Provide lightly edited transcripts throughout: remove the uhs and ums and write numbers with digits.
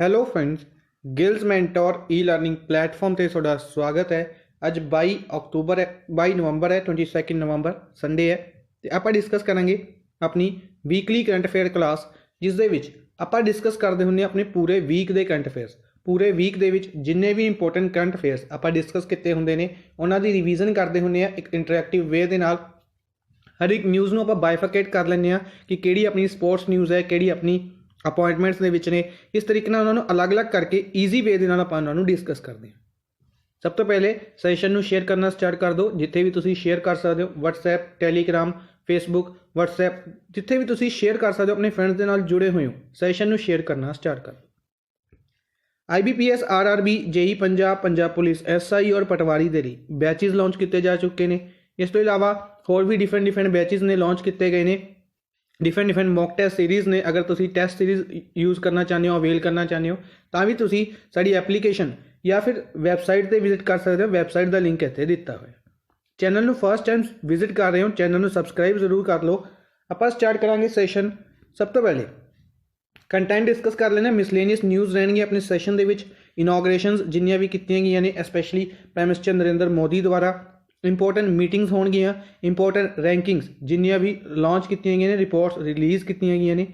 Hello friends, Giles mentor ਈ learning platform ਤੇ ਤੁਹਾਡਾ ਸਵਾਗਤ ਹੈ। ਅੱਜ 22 ਅਕਤੂਬਰ ਹੈ, 22 ਨਵੰਬਰ ਹੈ, 22 ਨਵੰਬਰ ਸੰਡੇ ਹੈ ਤੇ ਆਪਾਂ ਡਿਸਕਸ ਕਰਾਂਗੇ ਆਪਣੀ ਵੀਕਲੀ ਕਰੰਟ ਅਫੇਅਰ ਕਲਾਸ, ਜਿਸ ਦੇ ਵਿੱਚ ਆਪਾਂ ਡਿਸਕਸ ਕਰਦੇ ਹੁੰਦੇ ਆਪਣੇ ਪੂਰੇ ਵੀਕ ਦੇ ਕਰੰਟ ਅਫੇਅਰਸ। ਪੂਰੇ ਵੀਕ ਦੇ ਵਿੱਚ ਜਿੰਨੇ ਵੀ ਇੰਪੋਰਟੈਂਟ ਕਰੰਟ ਅਫੇਅਰਸ ਆਪਾਂ ਡਿਸਕਸ ਕੀਤੇ ਹੁੰਦੇ ਨੇ ਉਹਨਾਂ ਦੀ ਰਿਵੀਜ਼ਨ ਕਰਦੇ ਹੁੰਦੇ ਆ ਇੱਕ ਇੰਟਰੈਕਟਿਵ ਵੇ ਦੇ ਨਾਲ। ਹਰ ਇੱਕ ਨਿਊਜ਼ ਨੂੰ ਆਪਾਂ ਬਾਈਫਰਕੇਟ ਕਰ ਲੈਂਦੇ ਹਾਂ ਕਿ ਕਿਹੜੀ ਆਪਣੀ ਸਪੋਰਟਸ ਨਿਊਜ਼ ਹੈ, ਕਿਹੜੀ ਆਪਣੀ अपॉइंटमेंट्स ਦੇ ਵਿੱਚ ਨੇ। ਇਸ ਤਰੀਕੇ ਨਾਲ ਉਹਨਾਂ ਨੂੰ ਅਲੱਗ-ਅਲੱਗ ਕਰਕੇ ਈਜ਼ੀ ਵੇ ਦੇ ਨਾਲ ਆਪਾਂ ਉਹਨਾਂ ਨੂੰ ਡਿਸਕਸ ਕਰਦੇ ਹਾਂ। ਸਭ ਤੋਂ ਪਹਿਲੇ ਸੈਸ਼ਨ ਨੂੰ ਸ਼ੇਅਰ ਕਰਨਾ ਸਟਾਰਟ ਕਰ ਦਿਓ। ਜਿੱਥੇ ਵੀ ਤੁਸੀਂ ਸ਼ੇਅਰ ਕਰ ਸਕਦੇ ਹੋ, WhatsApp, Telegram, Facebook, WhatsApp, ਜਿੱਥੇ ਵੀ ਤੁਸੀਂ ਸ਼ੇਅਰ ਕਰ ਸਕਦੇ ਹੋ ਆਪਣੇ ਫਰੈਂਡਸ ਦੇ ਨਾਲ ਜੁੜੇ ਹੋਏ ਹੋ, ਸੈਸ਼ਨ ਨੂੰ ਸ਼ੇਅਰ ਕਰਨਾ ਸਟਾਰਟ ਕਰ ਦਿਓ। IBPS, RRB, JEE Punjab, Punjab police, SI ਔਰ ਪਟਵਾਰੀ ਦੇ ਲਈ ਬੈਚਿਸ ਲਾਂਚ ਕੀਤੇ ਜਾ ਚੁੱਕੇ ਨੇ। ਇਸ ਤੋਂ ਇਲਾਵਾ ਹੋਰ ਵੀ ਡਿਫਰੈਂਟ ਬੈਚਿਸ ਨੇ ਲਾਂਚ ਕੀਤੇ ਗਏ ਨੇ। डिफरेंट मॉक टेस्ट सीरीज़ ने। अगर तुसी टेस्ट सीरीज़ यूज़ करना चाहते हो, अवेल करना चाहते हो, तो भी तुसी साड़ी एप्लीकेशन या फिर वैबसाइट पर विजिट कर सकते हो। वैबसाइट का लिंक इत्थे दिता हुआ है। चैनल में फर्स्ट टाइम विजिट कर रहे हो, चैनल में सबसक्राइब जरूर कर लो। आप स्टार्ट करांगे सैशन। सब तो पहले कंटेंट डिस्कस कर लेना। मिसलेनियस न्यूज़ रहनगे अपने सैशन के। इनॉग्रेशनस जिन्नियां भी कीतियां गईयां ने, specially prime minister Narendra Modi द्वारा। इंपोर्टेंट मीटिंग्स होणगियां, इंपोर्टेंट रैंकिंग्स जिन्नियां भी लॉन्च कीतियां गईयां ने, रिपोर्ट्स रिलीज़ कीतियां गईयां ने,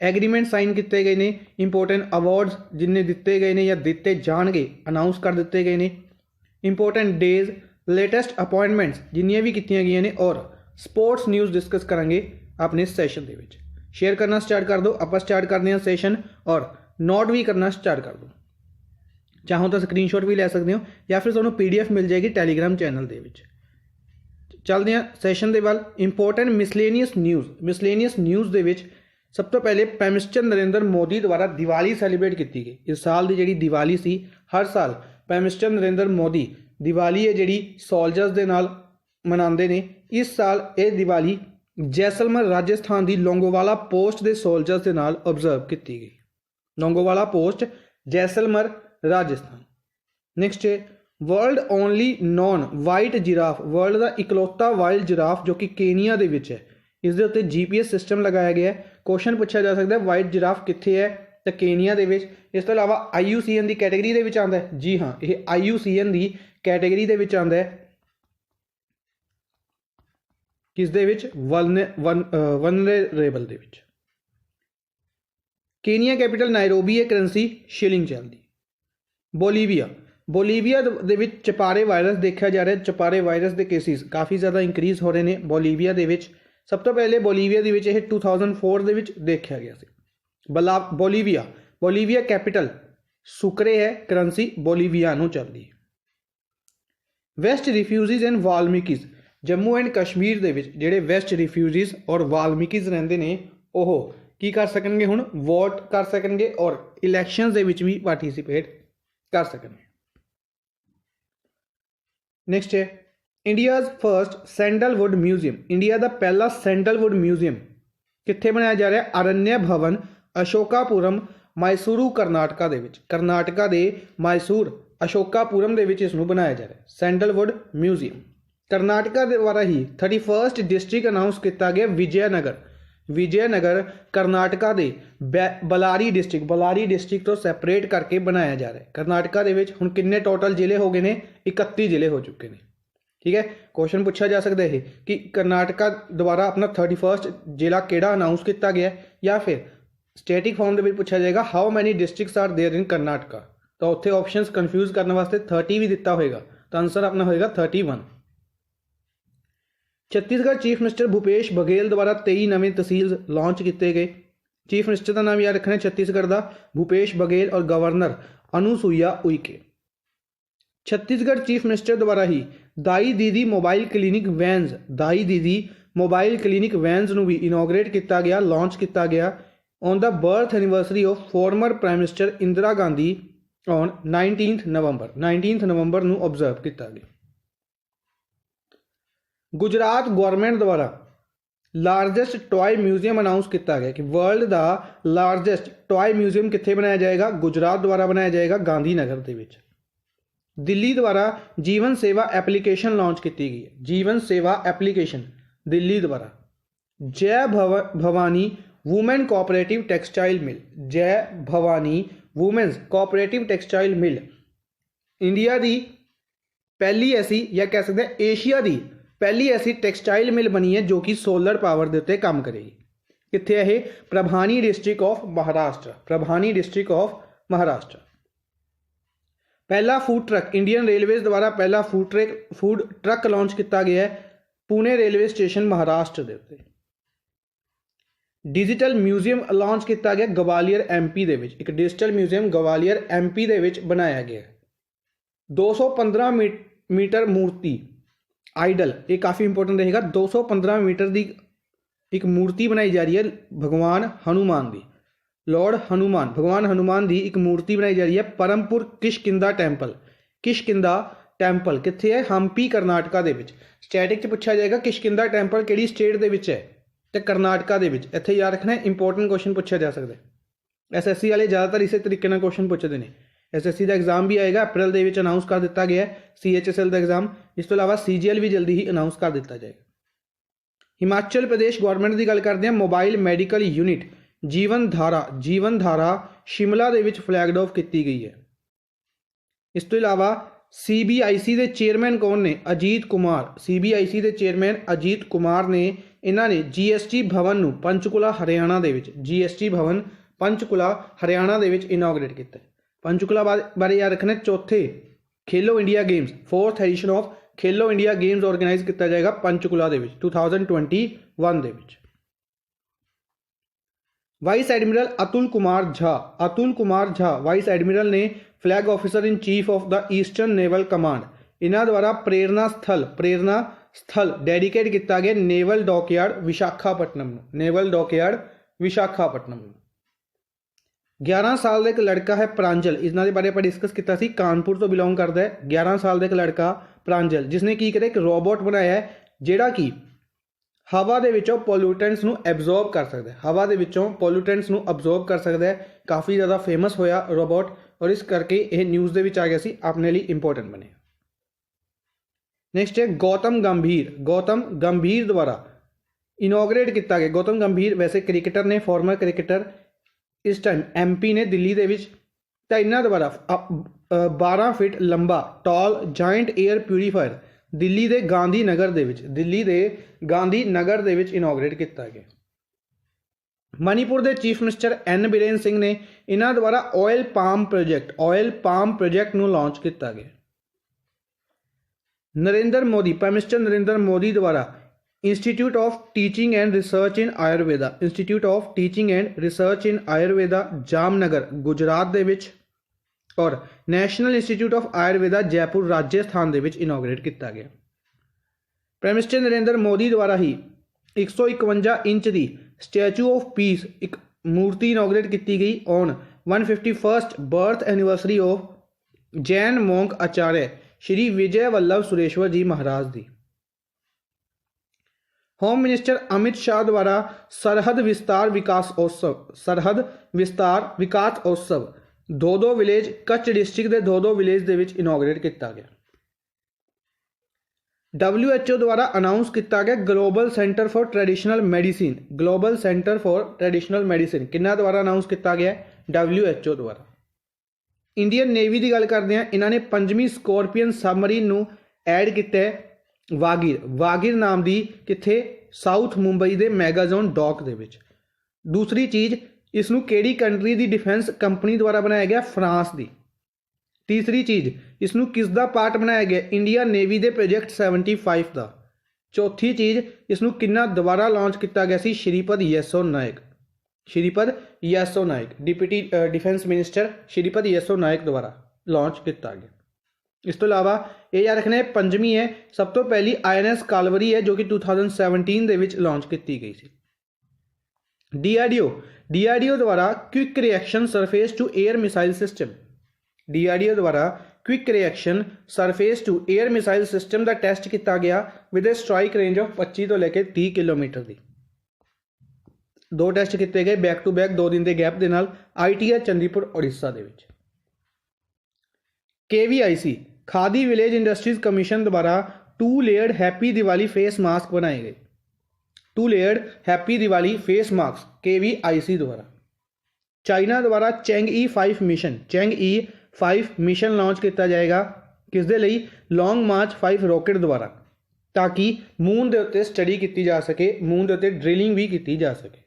एग्रीमेंट साइन किए गए ने, इंपोर्टेंट अवार्ड्स जिन्ने दिते गए ने या दिते जाणगे अनाउंस कर दिते गए ने, इंपोर्टेंट डेज, लेटेस्ट अपॉइंटमेंट्स जिन्नियां भी कीतियां गईयां ने, और स्पोर्ट्स न्यूज़ डिस्कस करांगे अपने सैशन दे विच। शेयर करना स्टार्ट कर दो। आप स्टार्ट करते हैं सैशन, और नोट भी करना स्टार्ट कर दो। चाहो तो स्क्रीनशॉट भी ले सकते हो या फिर तुहानूं PDF मिल जाएगी टैलीग्राम चैनल दे विच। चलते हैं सैशन के वाल। इंपोर्टेंट मिसलेनियस न्यूज़ दे विच सब तो पहले प्राइम मिनिस्टर नरेंद्र मोदी द्वारा दिवाली सैलीब्रेट की गई। इस साल की जिहड़ी दिवाली सी, हर साल प्राइम मिनिस्टर नरेंद्र मोदी दिवाली है जिहड़ी सोल्जर्स दे नाल मनाते हैं। इस साल ये दिवाली जैसलमेर राजस्थान की लोंगोवाला पोस्ट के सोल्जर्स के नाल ऑब्जर्व की गई। लोंगोवाला पोस्ट, जैसलमेर, राजस्थान। नैक्सट है world only non white giraffe. World का इकलौता वाइल्ड जिराफ जो कि केनिया के विच है। इस दे उत्ते GPS सिस्टम लगाया गया है। क्वेश्चन पूछा जा सकता है वाइट जिराफ कित्थे है, तो केनिया के विच। इस तो इलावा IUCN की कैटेगरी के विच आंदा है। जी हाँ, ये IUCN की कैटेगरी के विच आंदा है। किस दे विच? वनरेबल दे विच। केनिया कैपिटल नायरोबी है, करेंसी शिलिंग चलती। बोलीविया दे विच चपारे वायरस देखा जा रहा है। चपारे वायरस के केसिस काफ़ी ज़्यादा इंक्रीज़ हो रहे हैं बोलीविया दे विच। सब तो पहले बोलीविया दे विच 2004 दे विच देखा गया सी। बोलीविया कैपिटल सुक्रे है, करेंसी बोलीवियानो चलती है। West refugees and Valmikis. Jammu and Kashmir दे विच जिहड़े वैस्ट रिफ्यूजीज और वाल्मीकिज रहिंदे ने, ओह की कर सकणगे, हुण वोट कर सकणगे और इलैक्शनस दे विच भी पार्टिसिपेट कर सकणगे। नैक्सट है India's first sandalwood museum. India का पहला सैंडलवुड म्यूजियम कित्थे बनाया जा रहा है? अरण्य भवन, अशोकापुरम, मैसूरू, कर्नाटका दे विच। कर्नाटका के मैसूर अशोकापुरम दे विच इसनूं बनाया जा रहा है सैंडलवुड म्यूजियम। कर्नाटका द्वारा ही 31st डिस्ट्रिक्ट अनाउंस किया गया विजयनगर कर्नाटका के बलारी डिस्ट्रिक्ट तो सैपरेट करके बनाया जा रहा है। कर्नाटका दे विच हुण किन्ने टोटल जिले हो गए ने? 31 जिले हो चुके हैं। ठीक है, क्वेश्चन पूछा जा सकता है कि कर्नाटका द्वारा अपना 31st जिला केड़ा अनाउंस किया गया, या फिर स्टैटिक फॉर्म के पूछा जाएगा how many districts are there in Karnataka. तो उत्थे ऑप्शंस कन्फ्यूज करने वास्ते 30 भी दिता होएगा, तो आंसर अपना होएगा 31। छत्तीसगढ़ चीफ मिनिस्टर भूपेश बघेल द्वारा 23 नवे तहसील लॉन्च किए गए। चीफ मिनिस्टर का नाम याद रखना छत्तीसगढ़ का भूपेश बघेल और governor Anusuiya Uikey. Chhattisgarh chief minister द्वारा ही दाई दीदी मोबाइल क्लीनिक वैन्स नूं भी इनॉग्रेट किया गया, लॉन्च किया गया on the birth anniversary of former prime minister Indira Gandhi on 19 नवंबर नूं ऑब्जर्व किया गया। गुजरात गवर्नमेंट द्वारा लार्जेस्ट टॉय म्यूजियम अनाउंस किया गया कि वर्ल्ड का लार्जेस्ट टॉय म्यूजियम कित्थे बनाया जाएगा? गुजरात द्वारा बनाया जाएगा, गांधीनगर के विच। दिल्ली द्वारा जीवन सेवा एप्लीकेशन लॉन्च की गई है। जीवन सेवा एप्लीकेशन दिल्ली द्वारा। जय Bhavani women cooperative textile mill, जय भवानी ਵੂਮੈਨਸ ਕੋਆਪਰੇਟਿਵ ਟੈਕਸਟਾਈਲ ਮਿਲ ਇੰਡੀਆ ਦੀ ਪਹਿਲੀ ਐਸੀ ਜਾਂ ਕਹਿ ਸਕਦੇ ਹਾਂ ਏਸ਼ੀਆ ਦੀ ਪਹਿਲੀ ਐਸੀ ਟੈਕਸਟਾਈਲ ਮਿਲ ਬਣੀ ਹੈ ਜੋ ਕਿ ਸੋਲਰ ਪਾਵਰ ਦੇ ਉੱਤੇ ਕੰਮ ਕਰੇਗੀ। ਕਿੱਥੇ ਹੈ ਇਹ? Parbhani district of Maharashtra. Parbhani district of Maharashtra. ਪਹਿਲਾ ਫੂਡ ਟਰੱਕ ਇੰਡੀਅਨ ਰੇਲਵੇਜ਼ ਦੁਆਰਾ ਪਹਿਲਾ ਫੂਡ ਟਰੱਕ ਲਾਂਚ ਕੀਤਾ ਗਿਆ ਹੈ ਪੁਣੇ ਰੇਲਵੇ ਸਟੇਸ਼ਨ ਮਹਾਰਾਸ਼ਟਰ ਦੇ ਉੱਤੇ। ਡਿਜੀਟਲ ਮਿਊਜ਼ੀਅਮ ਲਾਂਚ ਕੀਤਾ ਗਿਆ ਗਵਾਲੀਅਰ MP ਦੇ ਵਿੱਚ। ਇੱਕ ਡਿਜੀਟਲ ਮਿਊਜ਼ੀਅਮ ਗਵਾਲੀਅਰ MP ਦੇ ਵਿੱਚ ਬਣਾਇਆ ਗਿਆ। 215 ਮੀਟਰ ਮੂਰਤੀ ਆਈਡਲ, ਇਹ ਕਾफ़ी इंपॉर्टेंट रहेगा। 215 मीटर की एक मूर्ति बनाई जा रही है भगवान हनुमान की। लॉर्ड हनुमान, भगवान हनुमान की एक मूर्ति बनाई जा रही है परमपुर किशकिंदा टैंपल। किशकिंदा टैंपल कित्थे है? हंपी कर्नाटका दे विच। स्टैटिक च पूछा जाएगा किशकिंदा टैंपल किहड़ी स्टेट दे विच है ते कर्नाटका दे विच। इत्थे याद रखना इंपॉर्टेंट क्वेश्चन पूछा जा सकता है। SSC वाले ज़्यादातर इस तरीके नाल क्वेश्चन पूछते हैं। SSC का एग्जाम भी आएगा अप्रैल के विच अनाउंस कर दिता गया है। CHSL का एग्जाम, इस तो इलावा CGL भी जल्दी ही अनाउंस कर दिता जाएगा। हिमाचल प्रदेश गौरमेंट की गल करते हैं। मोबाइल मैडिकल यूनिट जीवन धारा शिमला दे विच फ्लैगड ऑफ की गई है। इस तो इलावा CBIC के चेयरमैन कौन ने? अजीत कुमार। CBIC के चेयरमैन अजीत कुमार ने इन्होंने GST भवन नूं पंचकुला हरियाणा दे विच GST भवन पंचकुला हरियाणा दे विच इनॉग्रेट किया। पंचकुला बारे याद रखना। चौथे Khelo India games, 4th edition of Khelo India games organise किया जाएगा पंचकुला दे विच 2021 दे विच। Vice admiral Atul Kumar Jha vice admiral ने flag officer in chief of the eastern naval command, इन्हों द्वारा प्रेरणा स्थल डेडिकेट किया गया naval dockyard Visakhapatnam. Naval dockyard Visakhapatnam. 11 साल का एक लड़का है प्रांजल, इन्होंने बारे आप डिस्कस किया सी, कानपुर तो बिलोंग करता है। 11 साल का एक लड़का प्रांजल जिसने की करे एक रोबोट बनाया है जिहड़ा कि हवा दे विचों पोल्यूटेंट्स नूं एब्जॉर्ब कर सकता है। हवा दे विचों पोल्यूटेंट्स नूं एब्जॉर्ब कर सकता है। काफ़ी ज़्यादा फेमस होया रोबोट और इस करके यह न्यूज़ दे विच आ गया सी, अपने लिए इंपॉर्टेंट बने। नैक्सट है गौतम गंभीर द्वारा इनॉग्रेट किया गया। गौतम गंभीर वैसे क्रिकेटर ने, फॉर्मर क्रिकेटर, इस टाइम MP ने दिल्ली दे विच। तो इन्हां द्वारा 12 फीट लंबा tall giant air purifier Delhi के गांधी नगर दे विच इनॉग्रेट किया गया। मणिपुर के chief minister N Biren Singh ने इन्हां द्वारा ऑयल पाम प्रोजेक्ट नूं लॉन्च किया गया। प्राइम मिनिस्टर नरेंद्र मोदी द्वारा institute of teaching and research in Ayurveda Jamnagar Gujarat दे विच और national institute of Ayurveda Jaipur Rajasthan दे विच इनॉग्रेट किया गया। प्राइम मिनिस्टर नरेंद्र मोदी द्वारा ही 151 इंच की स्टैचू ऑफ पीस एक मूर्ति इनॉग्रेट की गई on 151st birth anniversary of Jain monk आचार्य श्री विजय वल्लभ सुरेश्वर जी महाराज की। होम मिनिस्टर अमित शाह द्वारा सरहद विस्तार विकास उत्सव 2 विलेज कच्छ डिस्ट्रिक्ट के 2 विलेज दे विच इनॉग्रेट किया गया। WHO द्वारा अनाउंस किया गया global centre for traditional medicine किन्ना द्वारा अनाउंस किया गया? WHO द्वारा। इंडियन नेवी की गल करते हैं, इन्होंने 5वीं स्कॉर्पियन सबमरीन नूं ऐड किया वागिर नाम की कित्थे साउथ मुंबई के मैगाजोन डॉक दे विच। दूसरी चीज़ इसनूं केड़ी कंट्री की डिफेंस कंपनी द्वारा बनाया गया? फ्रांस की। तीसरी चीज़ इसनूं किसका पार्ट बनाया गया? इंडियन नेवी के प्रोजेक्ट 75 का। चौथी चीज़ इसनूं किन्ना दोबारा लॉन्च किया गया सी? Shripad Yesso Naik deputy defence minister Shripad Yesso Naik द्वारा लॉन्च किया गया। इस तो इलावा ये याद रखना है 5वीं है, सब तो पहली INS कालवरी है जो कि 2017 दे विच लॉन्च की गई थी। DRDO द्वारा quick reaction surface to air missile system. DRDO द्वारा quick reaction surface to air missile system का टेस्ट किया गया with a strike range of 25 तो लेकर 30 किलोमीटर की। 2 टेस्ट किए गए बैक टू बैक 2 दिन के गैप के नाल ITR चंडीपुर उड़ीसा के। KVIC khadi village industries commission द्वारा 2 layered happy Diwali face mask बनाए गए। 2 layered happy Diwali face mask KVIC द्वारा। ਚਾਈਨਾ ਦੁਆਰਾ ਚੈਂਗ-E 5 ਮਿਸ਼ਨ ਲਾਂਚ ਕੀਤਾ ਜਾਏਗਾ। ਕਿਸ ਦੇ ਲਈ? ਲੌਂਗ ਮਾਰਚ 5 ਰੋਕਟ ਦੁਆਰਾ, ਤਾਂ ਕਿ ਮੂਨ ਦੇ ਉੱਤੇ ਸਟੱਡੀ ਕੀਤੀ ਜਾ ਸਕੇ, ਮੂਨ ਦੇ ਉੱਤੇ ਡਰਿਲਿੰਗ ਵੀ ਕੀਤੀ ਜਾ ਸਕੇ।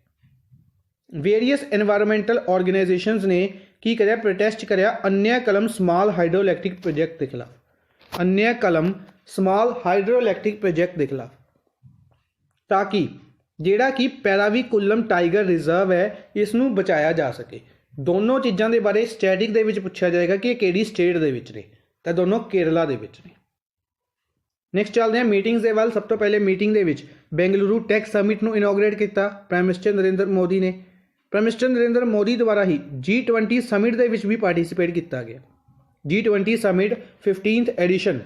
ਵੇਰੀਅਸ ਐਨਵਾਇਰਨਮੈਂਟਲ ਆਰਗੇਨਾਈਜੇਸ਼ਨਸ ਨੇ ਕੀ ਕਰਿਆ? ਪ੍ਰੋਟੈਸਟ ਕਰਿਆ अन्य कलम ਸਮਾਲ ਹਾਈਡਰੋ ਇਲੈਕਟ੍ਰਿਕ ਪ੍ਰੋਜੈਕਟ ਦੇ ਖਿਲਾਫ, अन्य कलम ਸਮਾਲ ਹਾਈਡਰੋ ਇਲੈਕਟ੍ਰਿਕ ਪ੍ਰੋਜੈਕਟ ਦੇ ਖਿਲਾਫ, ਤਾਂ ਕਿ ਜਿਹੜਾ ਕਿ ਪੈਰਾਵੀਕੁਲਮ ਟਾਈਗਰ ਰਿਜ਼ਰਵ ਹੈ ਇਸ ਨੂੰ ਬਚਾਇਆ ਜਾ ਸਕੇ। ਦੋਨੋਂ ਚੀਜ਼ਾਂ ਦੇ ਬਾਰੇ ਸਟੈਟਿਕ ਦੇ ਵਿੱਚ ਪੁੱਛਿਆ ਜਾਏਗਾ ਕਿ ਇਹ ਕਿਹੜੀ ਸਟੇਟ ਦੇ ਵਿੱਚ ਨੇ, ਤਾਂ ਦੋਨੋਂ ਕੇਰਲਾ ਦੇ ਵਿੱਚ ਨੇ। ਨੈਕਸਟ ਚੱਲਦੇ ਹਾਂ ਮੀਟਿੰਗਸ ਦੇ ਵੱਲ। ਸਭ ਤੋਂ ਪਹਿਲੇ ਮੀਟਿੰਗ ਦੇ ਵਿੱਚ ਬੈਂਗਲੁਰੂ ਟੈਕ ਸਮਿਟ ਨੂੰ ਇਨੋਗਰੇਟ ਕੀਤਾ ਪ੍ਰਾਈਮ ਮਿਨਿਸਟਰ ਨਰਿੰਦਰ ਮੋਦੀ ਨੇ। ਪ੍ਰਾਈਮ ਮਿਨਿਸਟਰ ਨਰਿੰਦਰ ਮੋਦੀ ਦੁਆਰਾ ਹੀ G20 ਸਮਿਟ ਦੇ ਵਿੱਚ ਵੀ ਪਾਰਟਿਸਿਪੇਟ ਕੀਤਾ ਗਿਆ। G20 summit 15th edition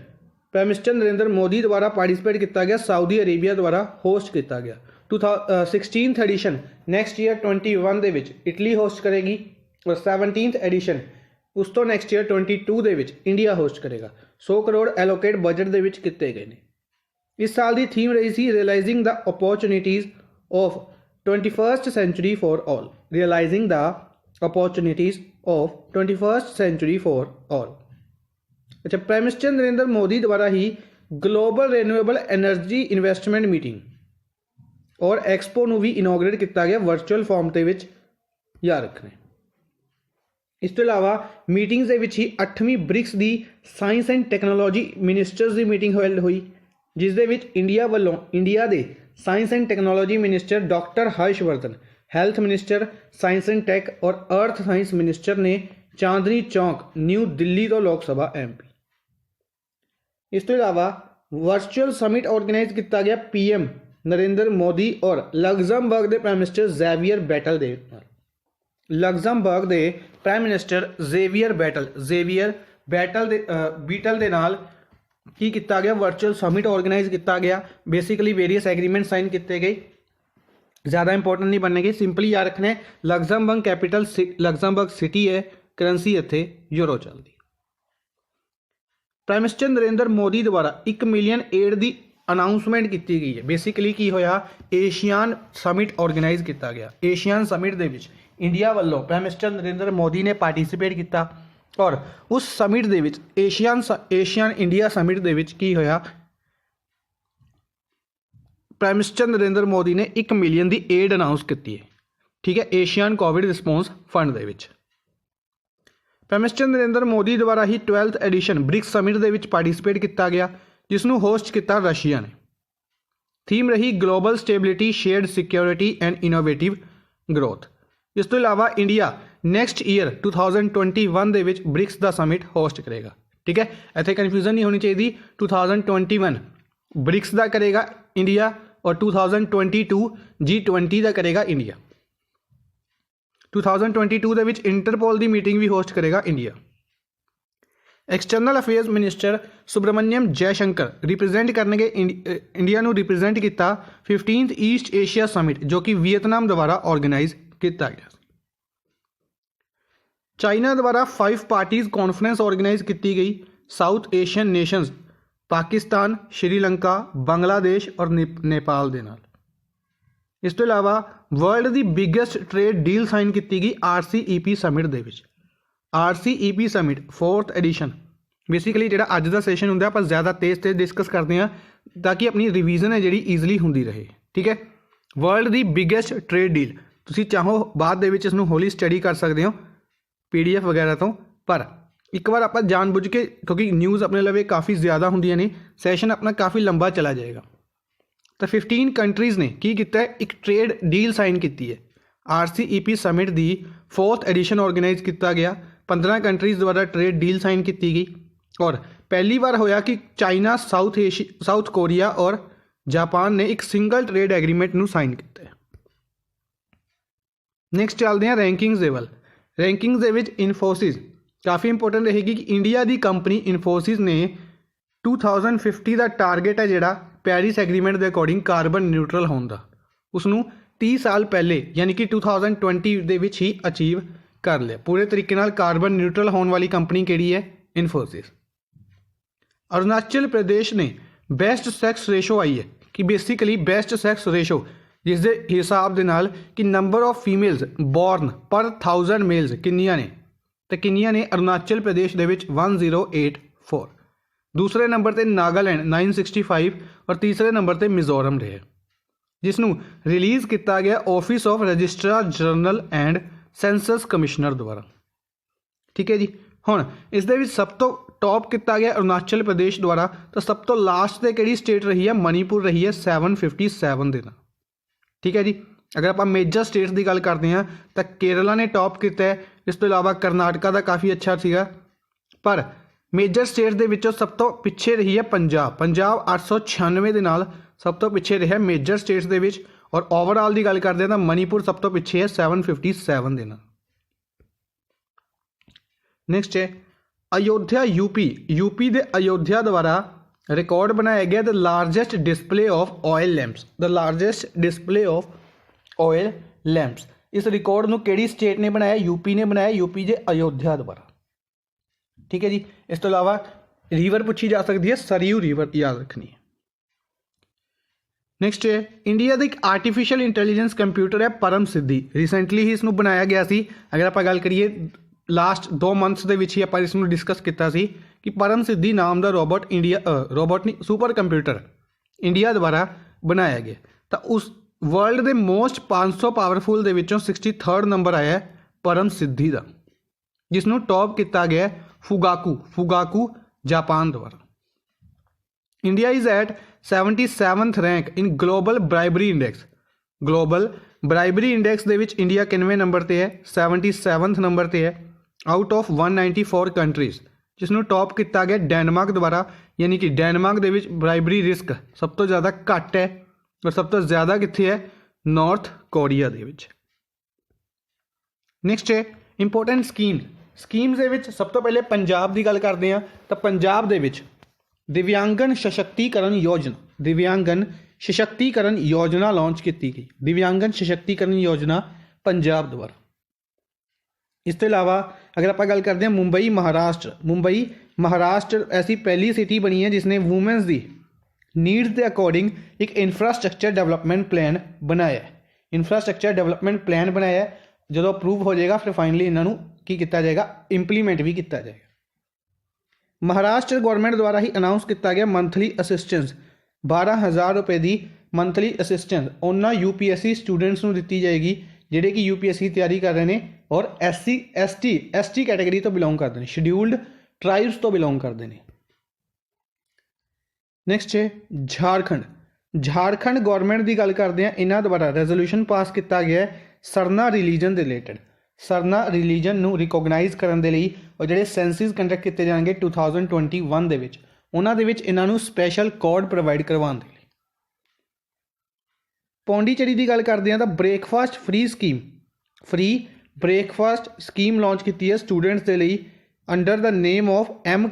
prime minister Narendra Modi ਦੁਆਰਾ ਪਾਰਟਿਸਿਪੇਟ ਕੀਤਾ ਗਿਆ, ਸਾਊਦੀ ਅਰੇਬੀਆ ਦੁਆਰਾ ਹੋਸਟ ਕੀਤਾ ਗਿਆ। 16th ਐਡੀਸ਼ਨ ਨੈਕਸਟ ਈਅਰ 21 ਦੇ ਵਿੱਚ ਇਟਲੀ ਹੋਸਟ ਕਰੇਗੀ, ਔਰ 17th ਐਡੀਸ਼ਨ ਉਸ ਤੋਂ ਨੈਕਸਟ ਈਅਰ 22 ਦੇ ਵਿੱਚ ਇੰਡੀਆ ਹੋਸਟ ਕਰੇਗਾ। 100 ਕਰੋੜ ਐਲੋਕੇਟ ਬਜਟ ਦੇ ਵਿੱਚ ਕੀਤੇ ਗਏ ਨੇ। ਇਸ ਸਾਲ ਦੀ ਥੀਮ ਰਹੀ ਸੀ realising the opportunities of 21st century for all, realizing the opportunities of 21st century for all। अच्छा, प्राइम मिनिस्टर नरेंद्र मोदी द्वारा ही global renewable energy investment meeting और एक्सपो ਨੂੰ ਵੀ ਇਨੋਗਰੇਟ ਕੀਤਾ ਗਿਆ ਵਰਚੁਅਲ ਫਾਰਮ ਦੇ ਵਿੱਚ, ਯਾਦ ਰੱਖਣਾ। ਇਸ ਤੋਂ ਇਲਾਵਾ ਮੀਟਿੰਗਸ ਦੇ ਵਿੱਚ ਹੀ 8ਵੀਂ ਬ੍ਰਿਕਸ ਦੀ ਸਾਇੰਸ ਐਂਡ ਟੈਕਨੋਲੋਜੀ ਮਿਨਿਸਟਰਸ ਦੀ ਮੀਟਿੰਗ ਹੈਲਡ ਹੋਈ, ਜਿਸ ਦੇ ਵਿੱਚ ਇੰਡੀਆ ਵੱਲੋਂ ਇੰਡੀਆ ਦੇ science and technology minister doctor Harshvardhan, health minister, science and tech ਔਰ ਅਰਥ ਸਾਇੰਸ ਮਿਨਿਸਟਰ ਨੇ ਚਾਂਦਨੀ ਚੌਂਕ ਨਿਊ ਦਿੱਲੀ ਤੋਂ ਲੋਕ ਸਭਾ MP। ਇਸ ਤੋਂ ਇਲਾਵਾ ਵਰਚੁਅਲ ਸਮਿਟ ਆਰਗੇਨਾਈਜ਼ ਕੀਤਾ ਗਿਆ PM ਨਰਿੰਦਰ ਮੋਦੀ ਔਰ ਲਗਜ਼ਮਬਰਗ ਦੇ ਪ੍ਰਾਈਮ ਮਿਨਿਸਟਰ ਜ਼ੇਵੀਅਰ ਬੈਟਲ ਦੇ ਨਾਲ। ਲਗਜ਼ਮਬਰਗ ਦੇ ਪ੍ਰਾਈਮ ਮਿਨਿਸਟਰ ਜ਼ੇਵੀਅਰ ਬੈਟਲ ਦੇ ਨਾਲ ਕੀ ਕੀਤਾ ਗਿਆ? ਵਰਚੁਅਲ ਸਮਿਟ ਆਰਗੇਨਾਈਜ਼ ਕੀਤਾ ਗਿਆ। ਬੇਸਿਕਲੀ ਵੇਰੀਅਸ ਐਗਰੀਮੈਂਟ ਸਾਈਨ ਕੀਤੇ ਗਏ, ज़्यादा इंपॉर्टेंट नहीं बनने गए, सिंपली याद रखना है। लग्जमबर्ग कैपिटल लग्जमबर्ग सिटी है, करंसी इत्थे यूरो चलती। प्राइम मिनिस्टर नरेंद्र मोदी द्वारा 1 मिलियन एड की अनाउंसमेंट की गई है। बेसिकली की होया, एशियान समिट ऑर्गेनाइज किया गया। एशियान समिट दे विच इंडिया वालों प्राइम मिनिस्टर नरेंद्र मोदी ने पार्टिसिपेट किया और उस समिट दे विच एशियन इंडिया समिट दे विच की होया, प्राइम मिनिस्टर नरेंद्र मोदी ने 1 मिलियन की एड अनाउंस की है, ठीक है, एशियन कोविड रिस्पोंस फंड दे विच। प्राइम मिनिस्टर नरेंद्र मोदी द्वारा ही 12th एडिशन ब्रिक्स समिट दे विच पार्टिसिपेट किया गया, जिसनूं होस्ट किया रशिया ने। थीम रही global stability, shared security and innovative growth. इस तो इलावा इंडिया नैक्सट ईयर 2021 दे विच ब्रिक्स का समिट होस्ट करेगा, ठीक है, इत्थे कन्फ्यूजन नहीं होनी चाहिए। 2021 ब्रिक्स का करेगा इंडिया और 2022 G20 का करेगा इंडिया। 2022 दे विच इंटरपोल की मीटिंग भी होस्ट करेगा India. External affairs minister Subrahmanyam Jaishankar represent करने इंडिया को रिप्रेजेंट किया 15th ईस्ट एशिया समिट, जो कि वियतनाम द्वारा ऑर्गेनाइज किया गया। चाइना द्वारा 5 पार्टीज कॉन्फ्रेंस ऑर्गेनाइज की गई south Asian Nations Pakistan, Sri Lanka, Bangladesh और नेपाल दे नाल। इस तो इलावा वर्ल्ड की बिगेस्ट ट्रेड डील साइन की गई RCEP समिट दे विच। RCEP summit 4th edition, basically जो अज का सैशन होंगे आप ज़्यादा तेज़ डिस्कस करते हैं ताकि अपनी रिवीजन है जी ईजिली होंदी रहे, ठीक है। वर्ल्ड की बिगेस्ट ट्रेड डील, तुसीं चाहो बाद इसनूं होली स्टडी कर सकते हो PDF वगैरह तो, पर एक बार आप जानबूझ के, क्योंकि न्यूज़ अपने लवे काफ़ी ज़्यादा होंदियां ने, सैशन अपना काफ़ी लंबा चला जाएगा। तो 15 कंट्रीज़ ने की किया है, एक ट्रेड डील साइन की है। RCEP समिट की 4th एडिशन ऑर्गेनाइज किया गया, 15 कंट्रीज़ द्वारा ट्रेड डील साइन की गई और पहली बार होया कि चाइना, साउथ कोरिया और जापान ने एक सिंगल ट्रेड एग्रीमेंट नूं साइन किया। नैक्सट चलते हैं रैंकिंग्स दे वल। रैंकिंग्स दे विच इन्फोसिस काफ़ी इंपोर्टेंट रहेगी कि इंडिया की कंपनी इन्फोसिस ने 2050 का टारगेट है जोड़ा पेरिस एग्रीमेंट के अकॉर्डिंग कार्बन न्यूट्रल होने का, उसनूं 30 साल पहले यानी कि 2020 दे विच ही अचीव कर लिया। पूरे तरीके नाल कार्बन न्यूट्रल होने वाली कंपनी किहड़ी है? इन्फोसिस। अरुणाचल प्रदेश ने बेस्ट सैक्स रेशो आई है कि बेसिकली बेस्ट सैक्स रेशो ਜਿਸ ਦੇ ਹਿਸਾਬ ਦੇ ਨਾਲ ਕਿ ਨੰਬਰ ਆਫ ਫੀਮੇਲਸ ਬੋਰਨ ਪਰ 1000 ਮੇਲਸ ਕਿੰਨੀਆਂ ਨੇ, ਤੇ ਕਿੰਨੀਆਂ ਨੇ ਅਰੁਣਾਚਲ ਪ੍ਰਦੇਸ਼ ਦੇ ਵਿੱਚ 1084। ਦੂਸਰੇ ਨੰਬਰ ਤੇ ਨਾਗਾਲੈਂਡ 965 ਔਰ ਤੀਸਰੇ ਨੰਬਰ ਤੇ ਮਿਜ਼ੋਰਮ ਰਹੇ, ਜਿਸ ਨੂੰ ਰਿਲੀਜ਼ ਕੀਤਾ ਗਿਆ office of registrar general and senses commissioner ਦੁਆਰਾ। ਠੀਕ ਹੈ ਜੀ। ਹੁਣ ਇਸ ਦੇ ਵਿੱਚ ਸਭ ਤੋਂ ਟੌਪ ਕੀਤਾ ਗਿਆ ਅਰੁਣਾਚਲ ਪ੍ਰਦੇਸ਼ ਦੁਆਰਾ, ਤਾਂ ਸਭ ਤੋਂ ਲਾਸਟ ਤੇ ਕਿਹੜੀ ਸਟੇਟ ਰਹੀ ਹੈ, ਮਨੀਪੁਰ ਰਹੀ ਹੈ 757 ਦੇ ਨਾਲ। ਠੀਕ ਹੈ ਜੀ। ਅਗਰ ਆਪਾਂ ਮੇਜਰ ਸਟੇਟਸ ਦੀ ਗੱਲ ਕਰਦੇ ਹਾਂ ਤਾਂ ਕੇਰਲਾ ਨੇ ਟੌਪ ਕੀਤਾ ਹੈ, ਇਸ ਤੋਂ ਇਲਾਵਾ ਕਰਨਾਟਕਾ ਦਾ ਕਾਫੀ ਅੱਛਾ ਸੀਗਾ, ਪਰ ਮੇਜਰ ਸਟੇਟਸ ਦੇ ਵਿੱਚੋਂ ਸਭ ਤੋਂ ਪਿੱਛੇ ਰਹੀ ਹੈ ਪੰਜਾਬ 896 ਦੇ ਨਾਲ ਸਭ ਤੋਂ ਪਿੱਛੇ ਰਿਹਾ ਮੇਜਰ ਸਟੇਟਸ ਦੇ ਵਿੱਚ। ਔਰ ਓਵਰਆਲ ਦੀ ਗੱਲ ਕਰਦੇ ਹਾਂ ਤਾਂ ਮਨੀਪੁਰ ਸਭ ਤੋਂ ਪਿੱਛੇ ਹੈ 757 ਦੇ ਨਾਲ। ਨੈਕਸਟ ਹੈ ਅਯੋਧਿਆ यूपी ਦੇ ਅਯੋਧਿਆ ਦੁਆਰਾ ਰਿਕਾਰਡ ਬਣਾਇਆ ਗਿਆ the largest display of oil lamps, the largest display of oil lamps. ਇਸ ਰਿਕਾਰਡ ਨੂੰ ਕਿਹੜੀ ਸਟੇਟ ਨੇ ਬਣਾਇਆ, यूपी ਨੇ ਬਣਾਇਆ, यूपी ਦੇ ਅਯੋਧਿਆ ਦੁਆਰਾ। ਠੀਕ ਹੈ ਜੀ। ਇਸ ਤੋਂ ਇਲਾਵਾ ਰੀਵਰ ਪੁੱਛੀ ਜਾ ਸਕਦੀ ਹੈ, ਸਰਯੂ ਰੀਵਰ ਯਾਦ ਰੱਖਣੀ ਹੈ। ਨੈਕਸਟ ਹੈ ਇੰਡੀਆ ਦਾ ਇੱਕ ਆਰਟੀਫਿਸ਼ੀਅਲ ਇੰਟੈਲੀਜੈਂਸ ਕੰਪਿਊਟਰ ਹੈ ਪਰਮ ਸਿੱਧੀ। ਰੀਸੈਂਟਲੀ ਹੀ ਇਸ ਨੂੰ ਬਣਾਇਆ ਗਿਆ ਸੀ। ਅਗਰ ਆਪਾਂ ਗੱਲ ਕਰੀਏ ਲਾਸਟ 2 ਮੰਥਸ ਦੇ ਵਿੱਚ ਹੀ ਆਪਾਂ ਇਸ ਨੂੰ ਡਿਸਕਸ ਕੀਤਾ ਸੀ ਕਿ ਪਰਮ ਸਿੱਧੀ ਨਾਮ ਦਾ ਰੋਬੋਟ ਰੋਬੋਟ ਨਹੀਂ ਸੁਪਰ ਕੰਪਿਊਟਰ ਇੰਡੀਆ ਦੁਆਰਾ ਬਣਾਇਆ ਗਿਆ। ਤਾਂ ਉਸ ਵਰਲਡ ਦੇ ਮੋਸਟ 500 ਪਾਵਰਫੁਲ ਦੇ ਵਿੱਚੋਂ 63rd ਨੰਬਰ ਆਇਆ ਪਰਮ ਸਿੱਧੀ ਦਾ, ਜਿਸ ਨੂੰ ਟੌਪ ਕੀਤਾ ਗਿਆ ਫੁਗਾਕੂ ਜਾਪਾਨ ਦੁਆਰਾ। India is at 77th rank in global bribery index. Global bribery index ਦੇ ਵਿੱਚ ਇੰਡੀਆ ਕਿੰਨਵੇਂ ਨੰਬਰ ਤੇ ਹੈ, 77th ਨੰਬਰ ਤੇ ਹੈ ਆਊਟ ਆਫ 194 ਕੰਟਰੀਜ਼, ਜਿਸ ਨੂੰ ਟੌਪ ਕੀਤਾ ਗਿਆ ਡੈਨਮਾਰਕ ਦੁਆਰਾ। ਯਾਨੀ ਕਿ ਡੈਨਮਾਰਕ ਦੇ ਵਿੱਚ ਬ੍ਰਾਈਬਰੀ ਰਿਸਕ ਸਭ ਤੋਂ ਜ਼ਿਆਦਾ ਘੱਟ ਹੈ, ਔਰ ਸਭ ਤੋਂ ਜ਼ਿਆਦਾ ਕਿੱਥੇ ਹੈ, ਨਾਰਥ ਕੋਰੀਆ ਦੇ ਵਿੱਚ। ਨੈਕਸਟ ਹੈ ਇੰਪੋਰਟੈਂਟ ਸਕੀਮਸ ਦੇ ਵਿੱਚ ਸਭ ਤੋਂ ਪਹਿਲੇ ਪੰਜਾਬ ਦੀ ਗੱਲ ਕਰਦੇ ਹਾਂ ਤਾਂ ਪੰਜਾਬ ਦੇ ਵਿੱਚ ਦਿਵਿਆਂਗਨ ਸਸ਼ਕਤੀਕਰਨ ਯੋਜਨਾ ਲਾਂਚ ਕੀਤੀ ਗਈ। ਦਿਵਿਆਂਗਨ ਸਸ਼ਕਤੀਕਰਨ ਯੋਜਨਾ ਪੰਜਾਬ ਦੁਆਰਾ। ਇਸ ਤੋਂ ਇਲਾਵਾ ਅਗਰ ਆਪਾਂ ਗੱਲ ਕਰਦੇ ਹਾਂ ਮੁੰਬਈ ਮਹਾਰਾਸ਼ਟਰ ਐਸੀ ਪਹਿਲੀ ਸਿਟੀ ਬਣੀ ਹੈ ਜਿਸਨੇ ਵੂਮਨਸ ਦੀ ਨੀਡਸ ਦੇ ਅਕੋਰਡਿੰਗ ਇੱਕ ਇਨਫਰਾਸਟ੍ਰਕਚਰ ਡਿਵੈਲਪਮੈਂਟ ਪਲਾਨ ਬਣਾਇਆ। ਜਦੋਂ ਅਪਰੂਵ ਹੋ ਜਾਏਗਾ ਫਿਰ ਫਾਈਨਲੀ ਇਹਨਾਂ ਨੂੰ ਕੀ ਕੀਤਾ ਜਾਏਗਾ, ਇੰਪਲੀਮੈਂਟ ਵੀ ਕੀਤਾ ਜਾਏਗਾ। ਮਹਾਰਾਸ਼ਟਰ ਗੌਰਮੈਂਟ ਦੁਆਰਾ ਹੀ ਅਨਾਊਂਸ ਕੀਤਾ ਗਿਆ ਮੰਥਲੀ ਅਸਿਸਟੈਂਸ 12,000 ਰੁਪਏ ਦੀ ਮੰਥਲੀ ਅਸਿਸਟੈਂਸ ਉਹਨਾਂ UPSC ਸਟੂਡੈਂਟਸ ਨੂੰ ਦਿੱਤੀ ਜਾਏਗੀ ਜਿਹੜੇ ਕਿ UPSC ਤਿਆਰੀ ਕਰ ਰਹੇ ਨੇ ਔਰ SC ਕੈਟਾਗਰੀ ਤੋਂ ਬਿਲੋਂਗ ਕਰਦੇ ਨੇ, ਸ਼ਡਿਊਲਡ ਟ੍ਰਾਈਬਸ ਤੋਂ ਬਿਲੋਂਗ ਕਰਦੇ ਨੇ। ਨੈਕਸਟ ਹੈ ਝਾਰਖੰਡ ਗੌਰਮੈਂਟ ਦੀ ਗੱਲ ਕਰਦੇ ਹਾਂ। ਇਹਨਾਂ ਦੁਆਰਾ ਰੈਜ਼ੋਲੂਸ਼ਨ ਪਾਸ ਕੀਤਾ ਗਿਆ ਸਰਨਾ ਰਿਲੀਜਨ ਦੇ ਰਿਲੇਟਡ, ਸਰਨਾ ਰਿਲੀਜਨ ਨੂੰ ਰਿਕੋਗਨਾਈਜ਼ ਕਰਨ ਦੇ ਲਈ ਔਰ ਜਿਹੜੇ ਸੈਂਸਿਸ ਕੰਡਕਟ ਕੀਤੇ ਜਾਣਗੇ 2021 ਦੇ ਵਿੱਚ, ਉਹਨਾਂ ਦੇ ਵਿੱਚ ਇਹਨਾਂ ਨੂੰ ਸਪੈਸ਼ਲ ਕੋਡ ਪ੍ਰੋਵਾਈਡ ਕਰਵਾਉਣ ਦੇ ਲਈ। ਪੌਂਡੀਚੇਰੀ ਦੀ ਗੱਲ ਕਰਦੇ ਹਾਂ ਤਾਂ breakfast free breakfast scheme launch ਕੀਤੀ ਹੈ ਸਟੂਡੈਂਟਸ ਦੇ ਲਈ under the name of M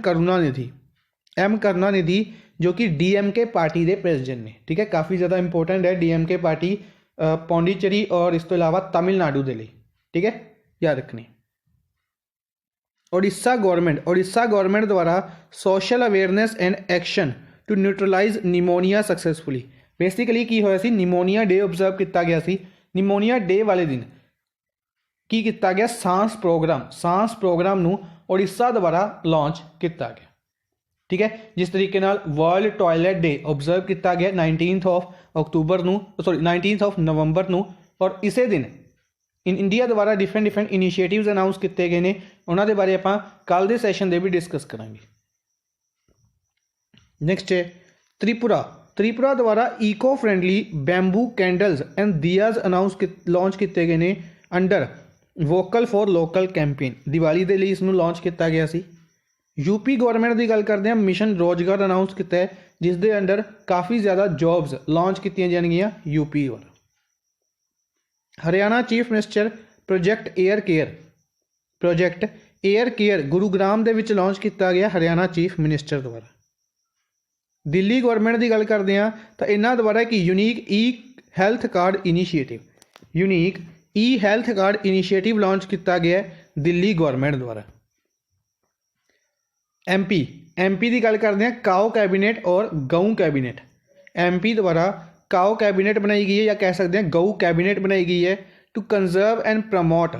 Karunanidhi ਜੋ ਕਿ DMK ਪਾਰਟੀ ਦੇ ਪ੍ਰੈਜ਼ੀਡੈਂਟ ਨੇ। ਠੀਕ ਹੈ, ਕਾਫੀ ਜ਼ਿਆਦਾ ਇੰਪੋਰਟੈਂਟ ਹੈ DMK ਪਾਰਟੀ ਪੌਂਡੀਚੇਰੀ ਔਰ ਇਸ ਤੋਂ ਇਲਾਵਾ ਤਮਿਲਨਾਡੂ ਦੇ ਲਈ। ਠੀਕ ਹੈ, ਯਾਦ ਰੱਖਣੀ। ਉੜੀਸਾ ਗੌਰਮੈਂਟ ਦੁਆਰਾ social awareness and action to neutralise pneumonia successfully. Basically ਕੀ ਹੋਇਆ ਸੀ, ਨਿਮੋਨੀਆ ਡੇ ਓਬਜ਼ਰਵ ਕੀਤਾ ਗਿਆ ਸੀ। ਨਿਮੋਨੀਆ ਡੇ ਵਾਲੇ ਦਿਨ ਕੀ ਕੀਤਾ ਗਿਆ, ਸਾਂਸ ਪ੍ਰੋਗਰਾਮ ਨੂੰ ਉੜੀਸਾ ਦੁਆਰਾ ਲਾਂਚ ਕੀਤਾ ਗਿਆ। ਠੀਕ ਹੈ, ਜਿਸ ਤਰੀਕੇ ਨਾਲ ਵਰਲਡ ਟਾਇਲਟ ਡੇ ਓਬਜ਼ਰਵ ਕੀਤਾ ਗਿਆ 19th ਆਫ ਨਵੰਬਰ ਨੂੰ। ਔਰ ਇਸੇ ਦਿਨ ਇੰਡੀਆ ਦੁਆਰਾ ਡਿਫਰੈਂਟ ਇਨੀਸ਼ੀਏਟਿਵਸ ਅਨਾਊਂਸ ਕੀਤੇ ਗਏ ਨੇ, ਉਹਨਾਂ ਦੇ ਬਾਰੇ ਆਪਾਂ ਕੱਲ੍ਹ ਦੇ ਸੈਸ਼ਨ ਦੇ ਵੀ ਡਿਸਕਸ ਕਰਾਂਗੇ। ਨੈਕਸਟ ਹੈ ਤ੍ਰਿਪੁਰਾ ਦੁਆਰਾ eco friendly bamboo candles and diyas launch ਕੀਤੇ ਗਏ ਨੇ under vocal for local campaign. Diwali ਦੇ ਲਈ ਇਸ ਨੂੰ ਲਾਂਚ ਕੀਤਾ ਗਿਆ ਸੀ। UP ਗੌਰਮੈਂਟ ਦੀ ਗੱਲ ਕਰਦੇ ਹਾਂ, ਮਿਸ਼ਨ ਰੋਜ਼ਗਾਰ ਅਨਾਊਂਸ ਕੀਤਾ ਹੈ ਜਿਸ ਦੇ ਅੰਡਰ ਕਾਫੀ ਜ਼ਿਆਦਾ ਜੌਬਸ ਲਾਂਚ ਕੀਤੀਆਂ ਜਾਣਗੀਆਂ UP ਵੱਲ। Haryana chief minister project air care Gurugram ਦੇ ਵਿੱਚ ਲਾਂਚ ਕੀਤਾ ਗਿਆ ਹਰਿਆਣਾ ਚੀਫ ਮਿਨਿਸਟਰ ਦੁਆਰਾ। ਦਿੱਲੀ ਗੌਰਮੈਂਟ ਦੀ ਗੱਲ ਕਰਦੇ ਹਾਂ ਤਾਂ ਇਹਨਾਂ ਦੁਆਰਾ ਇੱਕ unique health card initiative launch ਕੀਤਾ ਗਿਆ ਦਿੱਲੀ ਗੌਰਮੈਂਟ ਦੁਆਰਾ। MP ਦੀ ਗੱਲ ਕਰਦੇ ਹਾਂ ਕਾਓ ਕੈਬਨਿਟ ਔਰ ਗਊ ਕੈਬਨਿਟ। MP ਦੁਆਰਾ काओ कैबिनेट बनाई गई है या कह सकते हैं गऊ कैबिनेट बनाई गई है to conserve and promote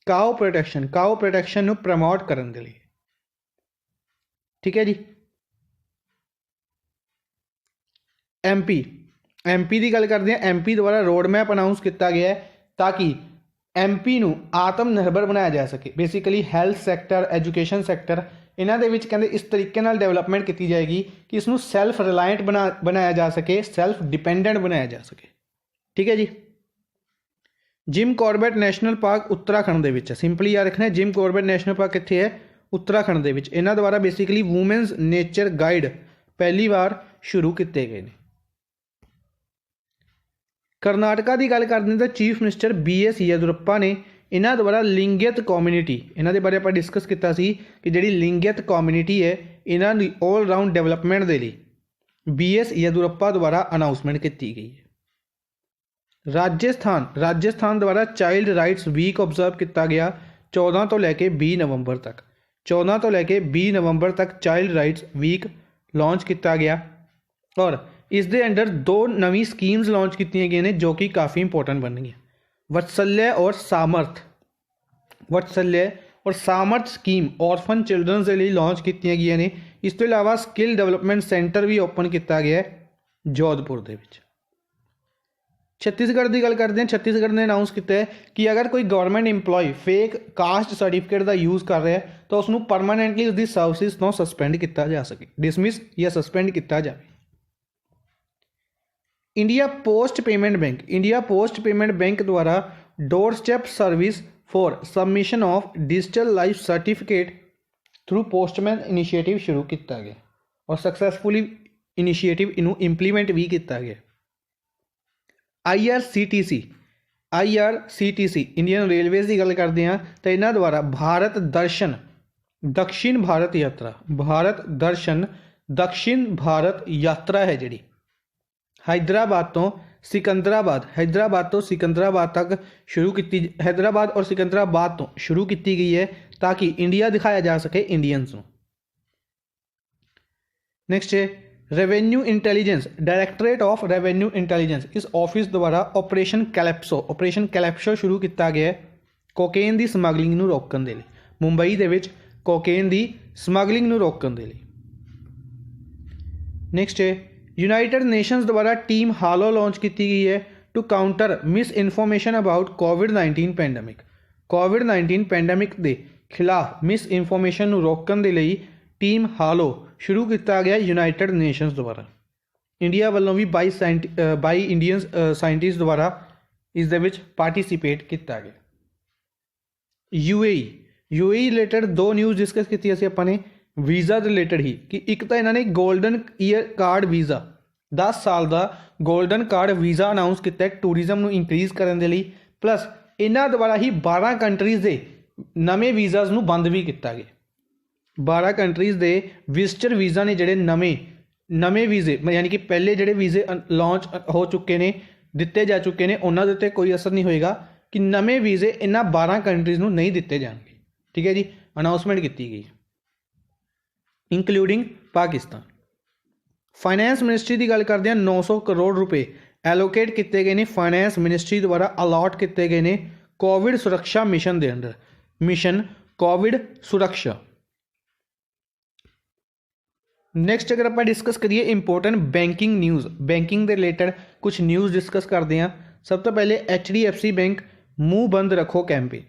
cow protection ਨੂੰ प्रमोट ਕਰਨ ਦੇ ਲਈ। ठीक है जी। एमपी की गल करते हैं। एमपी द्वारा रोड मैप अनाउंस किया गया है ताकि एमपी ਨੂੰ आत्मनिर्भर बनाया जा सके। Basically health sector education sector इन्हों के कहते इस तरीके डेवलपमेंट की जाएगी कि इसनों सैल्फ रिलायंट बनाया जा सके, सैल्फ डिपेंडेंट बनाया जा सके। ठीक है जी। Jim Corbett national park Uttarakhand के सिंपली याद रखना, जिम कॉर्बेट नैशनल पार्क कितने है? उत्तराखंड के। इन्हों द्वारा बेसिकली वूमेन्स नेचर गाइड पहली बार शुरू किए गए हैं। करनाटका की गल करते हैं तो चीफ मिनिस्टर BS येदुरप्पा ने इन्हों द्वारा लिंगियत कम्यूनिटी इन्हों के बारे आप डिस्कस किया कि जी लिंगियत कम्यूनिटी है इन्हों की ऑल राउंड डेवलपमेंट के लिए BS येदुरप्पा द्वारा अनाउंसमेंट की गई है। राजस्थान द्वारा चाइल्ड राइट्स वीक ऑब्जर्व किया गया 14 तो लैके 20 नवंबर तक। 14 तो लैके 20 नवंबर तक चाइल्ड राइट्स वीक लॉन्च किया गया और इस दे अंडर 2 नवी स्कीम्स लॉन्च की गई हैं जो कि काफ़ी इंपॉर्टेंट बन गई। वत्सल्य और सामर्थ स्कीम ऑरफन चिल्ड्रन के लिए लॉन्च की गई हैं। इस तो इलावा स्किल डेवलपमेंट सेंटर भी ओपन किया गया है जोधपुर के। छत्तीसगढ़ की गल करते हैं। छत्तीसगढ़ ने अनाउंस किया है कि अगर कोई गवर्नमेंट इंपलॉय फेक कास्ट सर्टिफिकेट का यूज़ कर रहा है तो उसको परमानेंटली उसकी सर्विस तो सस्पेंड किया जा सके, डिसमिस या सस्पेंड किया जाए। इंडिया पोस्ट पेमेंट बैंक द्वारा door step service for submission of digital life certificate through postman initiative शुरू किया गया और सक्सैसफुली इनिशिएटिव इनू इंप्लीमेंट भी किया गया। IRCTC इंडियन रेलवेज की गल करते हैं तो इन्हों द्वारा भारत दर्शन दक्षिण भारत यात्रा है जी हैदराबाद तो सिकंदराबाद तक शुरू की, हैदराबाद और सिकंदराबाद तो शुरू की गई है ताकि इंडिया दिखाया जा सके इंडियंस को। नेक्स्ट है revenue intelligence, directorate of revenue intelligence इस ऑफिस द्वारा ऑपरेशन कैलैप्सो शुरू किया गया है कोकेन की समगलिंग को रोकने के लिए। मुंबई के कोकेन की समगलिंग को रोकने के लिए। नेक्स्ट है यूनाइटेड नेशंस द्वारा टीम हालो लॉन्च की गई है to counter misinformation about कोविड-19 पैंडेमिक के खिलाफ मिस इनफॉर्मेशन को रोकने के लिए टीम हालो शुरू किया गया यूनाइटेड नेशंस द्वारा। इंडिया वालों भी 22 इंडियन साइंटिस्ट द्वारा इस दे विच पार्टिसिपेट किया गया। यूएई रिलेटेड 2 न्यूज़ डिस्कस की अपने वीज़ा रिलेटेड ही कि एक तो इन्होंने गोल्डन ईयर कार्ड वीज़ा 10 साल का गोल्डन कार्ड वीज़ा अनाउंस किया टूरिज्म को इंक्रीज़ करने के लिए, प्लस इन्हों द्वारा ही 12 कंट्रीज़ के नवे वीज़ाज को बंद भी किया गया। 12 कंट्रीज़ के विजिटर वीज़ा ने जोड़े नवे वीज़े यानी कि पहले जोड़े वीज़े लॉन्च हो चुके हैं दिते जा चुके हैं उन्होंने उत्ते कोई असर नहीं होएगा कि नवे वीज़े इन्होंने 12 कंट्रीज़ को नहीं दिते जाएंगे। ठीक है जी, अनाउंसमेंट की गई इंकलूडिंग पाकिस्तान। फाइनैंस मिनिस्ट्री की गल करते हैं 900 करोड़ रुपए एलोकेट किए गए हैं फाइनैंस मिनिस्ट्री द्वारा अलॉट किए गए हैं कोविड सुरक्षा मिशन के अंडर। मिशन कोविड सुरक्षा। नैक्सट अगर आप डिस्कस करिए इंपोर्टेंट बैंकिंग न्यूज़, बैंकिंग के रिलेटेड कुछ न्यूज़ डिस्कस करते हैं। सब तो पहले HDFC बैंक मुँह बंद रखो कैंपेन।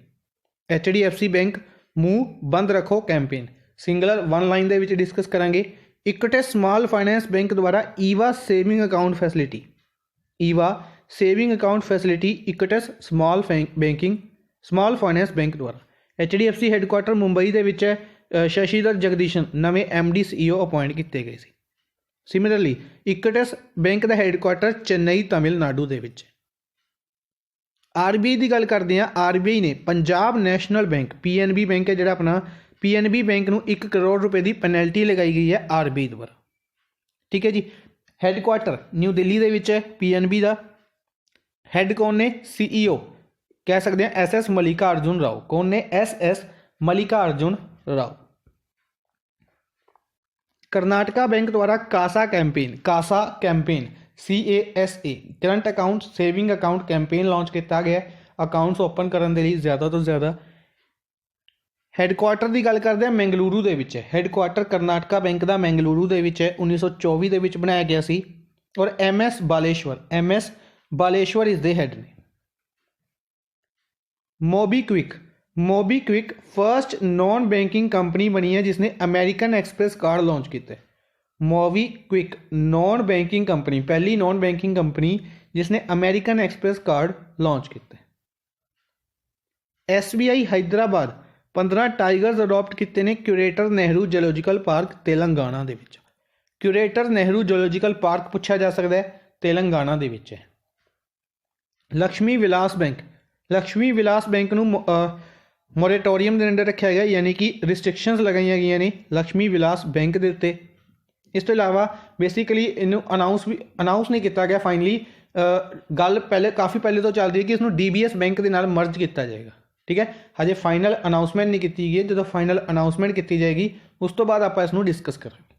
HDFC बैंक मुँह बंद रखो कैंपेन सिंगलर वन लाइन के विच डिस्कस करांगे। इक्विटी स्मॉल फाइनेंस बैंक द्वारा Eva saving account facility equity small finance bank द्वारा। HDFC हैडकुआटर मुंबई के विच है। शशिधर जगदीशन नवे MD CEO अपॉइंट किए गए थे। सिमिलरली इक्विटी बैंक का हैडकुआटर चेन्नई तमिलनाडु के विच। RBI की गल करते हैं। RBI ने Punjab national bank PNB bank है जो अपना PNB बैंक को 1 करोड़ रुपए की पेनल्टी लगाई गई है RBI द्वारा। ठीक है जी। हैडकुआटर न्यू दिल्ली के विच है PNB का। हैड कौन ने? CEO कह सकते हैं SS मल्लिकार्जुन राव। कौन ने? SS मल्लिकार्जुन राव। कर्नाटका बैंक द्वारा CASA campaign CASA current account saving account campaign launch किया गया अकाउंट्स ओपन करने के लिए ज़्यादा तो ज़्यादा। हैडकुआटर की गल करते हैं मैंगलुरु के विच है, हैडकुआटर करनाटका बैंक का मैंगलुरु के विच है, 1924 के विच बनाया गया सी। और MS Baleshwar is the head ने। MobiKwik first non banking company बनी है जिसने अमेरिकन एक्सप्रेस कार्ड लॉन्च किया। मोबीक्विक नॉन बैंकिंग कंपनी, पहली नॉन बैंकिंग कंपनी जिसने अमेरिकन एक्सप्रेस कार्ड लॉन्च किया। SBI हैदराबाद 15 टाइगर्स अडॉप्ट किए ने curator Nehru zoological park Telangana दे विच। क्यूरेटर नेहरू जूलॉजिकल पार्क पूछा जा सकता है, तेलंगाना दे विच है। लक्ष्मी विलास बैंक नूं मोरेटोरीयम के अंडर रखा गया, यानी कि रिस्ट्रिक्शनस लगाई गई ने लक्ष्मी विलास बैंक के उत्ते। इस तो इलावा बेसिकली इनू अनाउंस नहीं किया गया फाइनली, गल पहले काफ़ी पहले तो चल रही है कि इसनूं DBS बैंक के नाल मर्ज किया जाएगा, ठीक है। हजे फाइनल अनाउंसमेंट नहीं की गई, जो फाइनल अनाउंसमेंट की जाएगी उस तो बाद आप इसनूं डिस्कस करेंगे।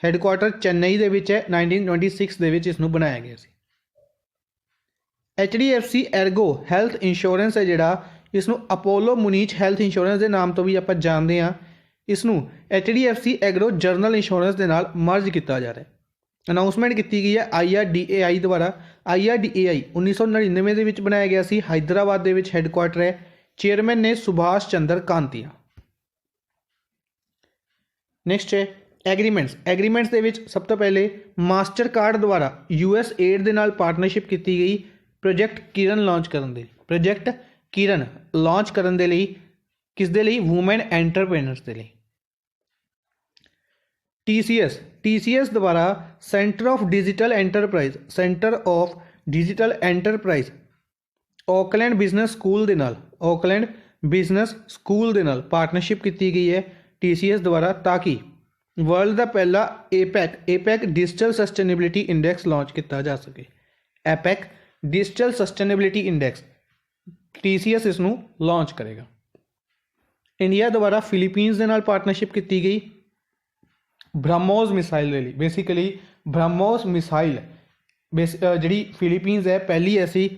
हैडकुआटर चेन्नई के विच है, 1926 के विच इसनूं बनाया गया सी। HDFC एर्गो हैल्थ इंश्योरेंस है जिहड़ा, इसनूं अपोलो मुनीच हैल्थ इंश्योरेंस के नाम तो भी आप जानते हैं। इसनूं HDFC एग्रो जर्नल इंश्योरेंस के नाल मर्ज किया जा रहा है। अनाउंसमेंट की गई है IRDAI द्वारा। IRDAI 1999 के विच बनाया गया सी, हैदराबाद के विच हैडकुआटर है। चेयरमैन ने सुभाष चंद्र कांतिया। नैक्सट है एग्रीमेंट्स के विच सब तो पहले मास्टर कार्ड द्वारा USAID के नाल पार्टनरशिप की गई प्रोजैक्ट किरण लॉन्च करने के लिए किस दे लिए वूमेन एंटरप्रेन्योर्स के लिए। TCS द्वारा centre of digital enterprise Auckland business school के नाल पार्टनरशिप की गई है TCS द्वारा, ताकि वर्ल्ड का पहला APEC digital sustainability index launch किया जा सके। APEC digital sustainability index TCS इसनूं लॉन्च करेगा। इंडिया द्वारा फिलीपींस के नाल पार्टनरशिप की गई ब्रह्मोस मिसाइल के लिए। बेसिकली ब्रह्मोस मिसाइल जी फिलीपींस है पहली ऐसी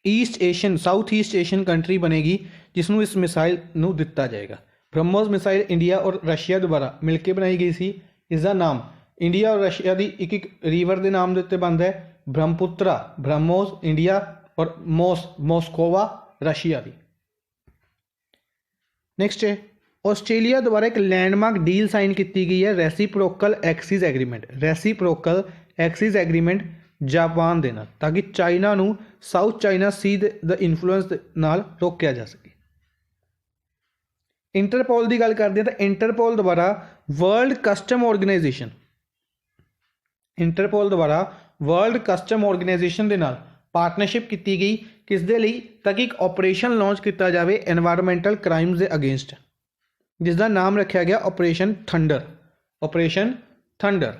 साउथ ईस्ट एशियन कंट्री बनेगी जिसनों इस मिसाइल नूं दिता जाएगा। ब्रह्मोस मिसाइल इंडिया और रशिया द्वारा मिलकर बनाई गई सी। इसका नाम इंडिया और रशिया की एक रिवर के नाम के उत्ते बनता है, ब्रह्मपुत्रा ब्रह्मोस इंडिया और मोस्कोवा रशिया की। नैक्सट है ऑस्ट्रेलिया द्वारा एक लैंडमार्क डील साइन की गई है, रेसिप्रोकल एक्सिस एग्रीमेंट जापान के नाल, ताकि चाइना नूं south China see the influence नाल रोकया जा सके। इंटरपोल की गल करते हैं तो इंटरपोल द्वारा वर्ल्ड कस्टम ऑर्गेनाइजेशन के नाल पार्टनरशिप की गई किस दे लई, ताकि एक ऑपरेशन लॉन्च किया जाए एनवायरमेंटल क्राइम्स के अगेंस्ट, जिसका नाम रखा गया ऑपरेशन थंडर।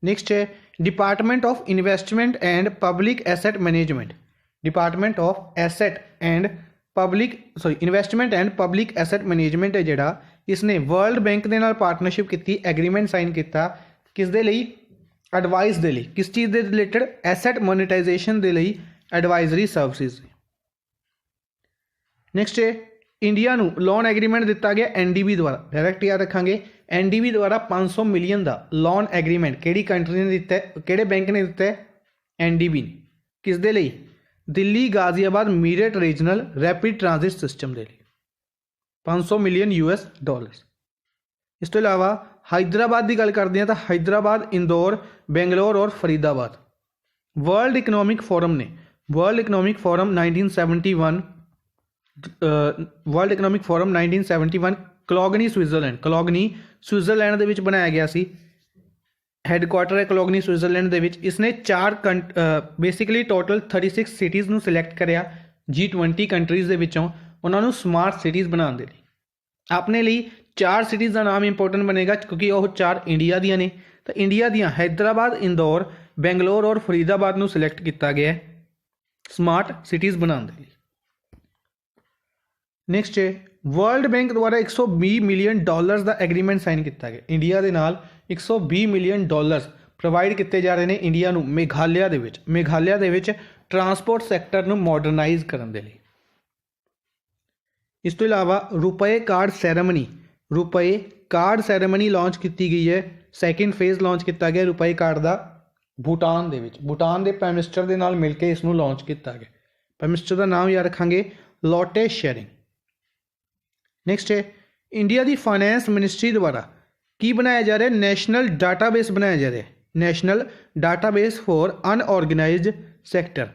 नेक्स्ट है department of investment and public asset management. Investment and public asset management है जिहड़ा, इसने वर्ल्ड बैंक के नाल पार्टनरशिप की, एग्रीमेंट साइन किया किस दे लई, एडवाइस दे लई, किस चीज़ के रिलेटेड, एसेट मोनेटाइजेशन के लिए एडवाइजरी सर्विसेज। नेक्स्ट है इंडिया नूं लोन एग्रीमेंट दिता गया NDB द्वारा, डायरैक्ट याद रखांगे NDB द्वारा 500 मिलियन का लोन एग्रीमेंट किहड़ी कंट्री ने दिता है, किहड़े बैंक ने दिता है, NDB ने। किस दे लई, Delhi Ghaziabad Meerut regional rapid transit system के लिए 500 मिलियन $। इस तो इलावा हैदराबाद की गल करते हैं तो हैदराबाद, इंदौर, बेंगलोर और Faridabad. World economic forum 1971 Cologny Switzerland के बनाया गया सी। हैडकुआटर है क्लॉगनी स्विट्जरलैंड के। इसने 4 बेसिकली टोटल 36 सिटीज़ नूं सिलैक्ट कराया G20 कंट्रीज़ के विचों, उन्होंने स्मार्ट सिटीज़ बनाने के लिए। अपने लिए 4 सिटीज़ का नाम इंपोर्टेंट बनेगा क्योंकि वह 4 इंडिया दियां ने, तो इंडिया दियां हैदराबाद, इंदौर, बेंगलोर और फरीदाबाद नूं सिलैक्ट किया गया स्मार्ट सिटीज़ बनाने के लिए। नेक्स्ट है वर्ल्ड बैंक द्वारा $120 मिलियन का एग्रीमेंट साइन किया गया इंडिया के नाल 120 ਮਿਲੀਅਨ ਡਾਲਰਸ ਪ੍ਰੋਵਾਈਡ ਕੀਤੇ ਜਾ ਰਹੇ ਨੇ ਇੰਡੀਆ ਨੂੰ ਮੇਘਾਲਿਆ ਦੇ ਵਿੱਚ ਟਰਾਂਸਪੋਰਟ ਸੈਕਟਰ ਨੂੰ ਮਾਡਰਨਾਈਜ਼ ਕਰਨ ਦੇ ਲਈ। ਇਸ ਤੋਂ ਇਲਾਵਾ ਰੁਪਏ ਕਾਰਡ ਸੈਰੇਮਨੀ ਲਾਂਚ ਕੀਤੀ ਗਈ ਹੈ। ਸੈਕਿੰਡ ਫੇਜ਼ ਲਾਂਚ ਕੀਤਾ ਗਿਆ ਰੁਪਏ ਕਾਰਡ ਦਾ ਭੂਟਾਨ ਦੇ ਪ੍ਰਾਈਮ ਮਿਨਿਸਟਰ ਦੇ ਨਾਲ ਮਿਲ ਕੇ ਇਸ ਨੂੰ ਲਾਂਚ ਕੀਤਾ ਗਿਆ। ਪ੍ਰਾਈਮ ਮਿਨਿਸਟਰ ਦਾ ਨਾਮ ਯਾਦ ਰੱਖਾਂਗੇ, ਲੋਟੇ ਸ਼ੈਰਿੰਗ। ਨੈਕਸਟ ਹੈ ਇੰਡੀਆ ਦੀ ਫਾਈਨੈਂਸ ਮਿਨਿਸਟਰੀ ਦੁਆਰਾ ਕੀ ਬਣਾਇਆ ਜਾ ਰਿਹਾ, ਨੈਸ਼ਨਲ ਡਾਟਾਬੇਸ ਬਣਾਇਆ ਜਾ ਰਿਹਾ, ਨੈਸ਼ਨਲ ਡਾਟਾਬੇਸ ਫॉर ਅਨਆਰਗੇਨਾइज्ड ਸੈਕਟਰ।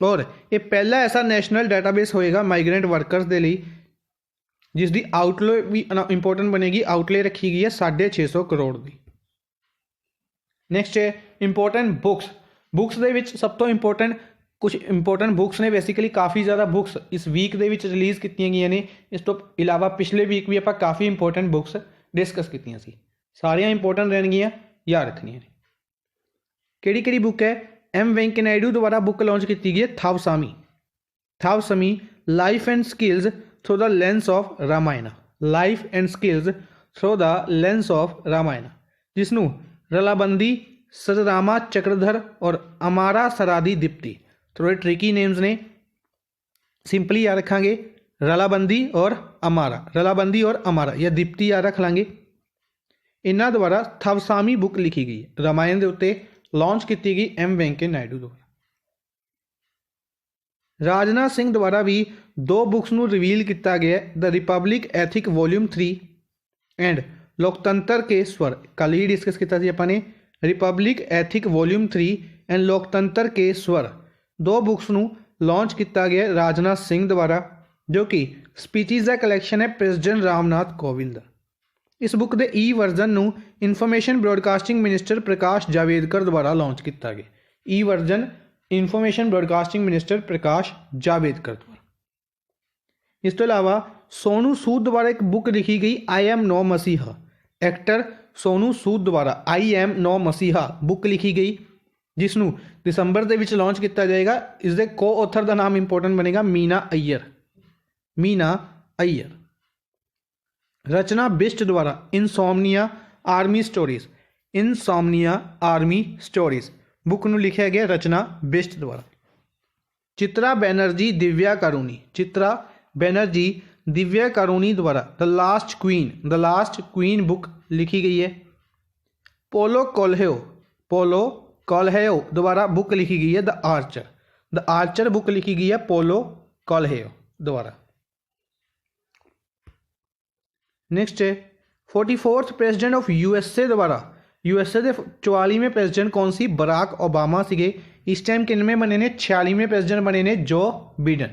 ਔਰ ਇਹ ਪਹਿਲਾ ਐਸਾ ਨੈਸ਼ਨਲ ਡਾਟਾਬੇਸ ਹੋਏਗਾ ਮਾਈਗ੍ਰੈਂਟ ਵਰਕਰਸ ਦੇ ਲਈ ਜਿਸ ਦੀ ਆਊਟਲੇ ਵੀ ਇੰਪੋਰਟੈਂਟ ਬਣੇਗੀ। ਆਊਟਲੇ ਰੱਖੀ ਗਈ ਹੈ 650 ਕਰੋੜ ਦੀ। ਨੈਕਸਟ ਹੈ ਇੰਪੋਰਟੈਂਟ ਬੁੱਕਸ ਦੇ ਵਿੱਚ ਸਭ ਤੋਂ ਕੁਝ ਇੰਪੋਰਟੈਂਟ ਬੁੱਕਸ ਨੇ। ਬੇਸਿਕਲੀ ਕਾफ़ी ज़्यादा ਬੁੱਕਸ ਇਸ ਵੀਕ ਦੇ ਵਿੱਚ ਰਿਲੀਜ਼ ਕੀਤੀਆਂ ਗਈਆਂ ਨੇ। ਇਸ ਤੋਂ ਇਲਾਵਾ ਪਿਛਲੇ ਵੀਕ ਵੀ ਆਪਾਂ ਕਾफ़ੀ ਇੰਪੋਰਟੈਂਟ ਬੁੱਕਸ ਡਿਸਕਸ ਕੀਤੀਆਂ ਸੀ। ਸਾਰੀਆਂ ਇੰਪੋਰਟੈਂਟ ਰਹਿਣਗੀਆਂ, ਯਾਦ ਰੱਖਣੀਆਂ ਨੇ। ਕਿਹੜੀ ਬੁੱਕ ਹੈ, ਐਮ ਵੈਂਕਈਆ ਨਾਇਡੂ ਦੁਆਰਾ ਬੁੱਕ ਲਾਂਚ ਕੀਤੀ ਗਈ ਹੈ ਥਾਵਸਾਮੀ life and skills through the lens of Ramayana, ਜਿਸ ਨੂੰ ਰਲਾਬੰਦੀ, ਸਤਰਾਮਾ ਚੱਕਰਧਰ ਔਰ ਅਮਾਰਾ ਸਰਾਦੀ ਦਿਪਤੀ, ਥੋੜੇ ਟ੍ਰਿਕੀ ਨੇਮਸ ਨੇ, ਸਿੰਪਲੀ याद रखेंगे रलाबंदी और अमारा या दिप्ती याद रख लांगे। इन्हों द्वारा थवसामी बुक लिखी गई है, रामायण के उत्ते लॉन्च की गई एम वैंकईया नायडू द्वारा। राजनाथ सिंह द्वारा भी 2 बुक्स ਨੂੰ रिवील किया गया, the Republic ethic volume 3 and लोकतंत्र के स्वर। कल ही डिस्कस किया ਸੀ ਆਪਾਂ ਨੇ रिपब्लिक एथिक वॉल्यूम 3 एंड लोकतंत्र के स्वर। 2 बुक्स ਨੂੰ लॉन्च किया गया राजनाथ सिंह द्वारा, जो कि स्पीचीज़ का कलैक्शन है प्रेसिडेंट रामनाथ कोविंद का। इस बुक के ई वर्जन ਨੂੰ इन्फॉर्मेशन ब्रॉडकास्टिंग मिनिस्टर प्रकाश जावेदकर द्वारा लॉन्च किया गया। ई वर्जन इन्फॉर्मेशन ब्रॉडकास्टिंग मिनिस्टर प्रकाश जावेदकर द्वारा। इस तो इलावा सोनू सूद द्वारा एक बुक लिखी गई आई एम नो मसीहा। एक्टर सोनू सूद द्वारा आई एम नो मसीहा बुक लिखी गई, जिसनों दिसंबर के विच लॉन्च किया जाएगा। इसके को ऑथर का नाम इंपॉर्टेंट बनेगा मीना अय्यर। रचना बिस्ट द्वारा इंसोमनिया आर्मी स्टोरीज बुक ਨੂੰ लिखा गया रचना बिस्ट द्वारा। चित्रा बैनर्जी दिव्या कारूनी द्वारा द लास्ट क्वीन बुक लिखी गई है। पोलो कोल्हेओ द्वारा बुक लिखी गई है द आर्चर बुक लिखी गई है पोलो कोल्हेओ द्वारा। नेक्स्ट है 44th प्रेसिडेंट ऑफ यूएसए द्वारा यूएसए के 44वें प्रेसिडेंट कौन सी, बराक ओबामा सीगे। इस टाइम कितने बने ने, 46वें प्रेसिडेंट बने ने जो बिडन।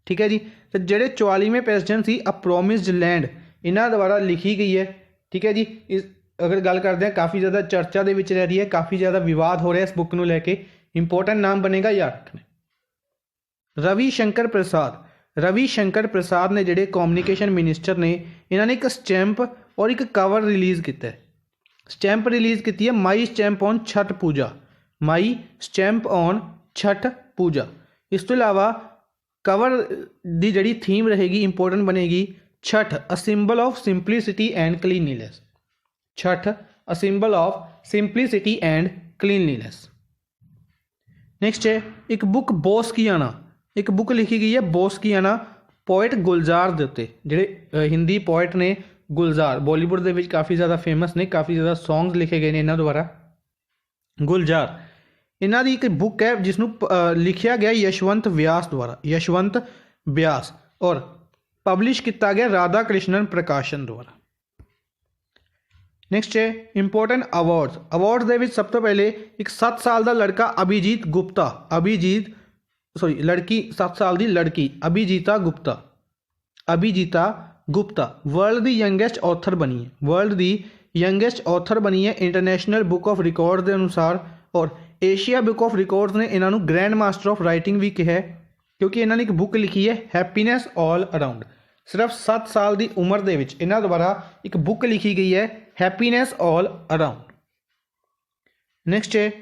ठीक है जी, तो जेडे 44वें प्रेसिडेंट सी अ प्रोमिस्ड लैंड इन्हों द्वारा लिखी गई है। ठीक है जी, इस अगर गल करते हैं काफ़ी ज़्यादा चर्चा के रह रही है, काफ़ी ज़्यादा विवाद हो रहा है इस बुक को लैके। इंपोर्टेंट नाम बनेगा याद रखना। रविशंकर प्रसाद ने जेडे कम्युनिकेशन मिनिस्टर ने, इन्होंने एक स्टैंप और एक कवर रिलीज़ किया है। स्टैंप रिलीज़ की है माई स्टैंप ऑन छठ पूजा। इस तो इलावा कवर की जी थीम रहेगी इंपोर्टेंट बनेगी Chhath a symbol of simplicity and cleanliness. Next है एक बुक बोस्कियाना, एक बुक लिखी गई है बोस्कियाना पोएट गुलजार के उत्ते। जिहड़े हिंदी पोएट ने गुलजार, बॉलीवुड के काफ़ी ज़्यादा फेमस ने, काफ़ी ज़्यादा सॉन्ग्स लिखे गए हैं इन्हों द्वारा। गुलजार इन्हों की एक बुक है जिसनों लिखा गया यशवंत व्यास और पब्लिश किया गया राधा कृष्णन प्रकाशन द्वारा। नेक्स्ट है इंपोर्टेंट अवार्ड्स के सब तो पहले एक 7 साल का लड़का लड़की 7 साल की लड़की अभिजीता गुप्ता वर्ल्ड दी यंगेस्ट ऑथर बनी है इंटरनेशनल बुक ऑफ रिकॉर्ड के अनुसार। और एशिया बुक ऑफ रिकॉर्ड्स ने इन्हों ग्रैंड मास्टर ऑफ राइटिंग भी कहा है, क्योंकि इन्होंने एक बुक लिखी है हैप्पीनेस ऑल अराउंड। सिर्फ 7 साल की उम्र के इन्हों द्वारा एक बुक लिखी गई है हैप्पीनेस ऑल अराउंड। नेक्स्ट है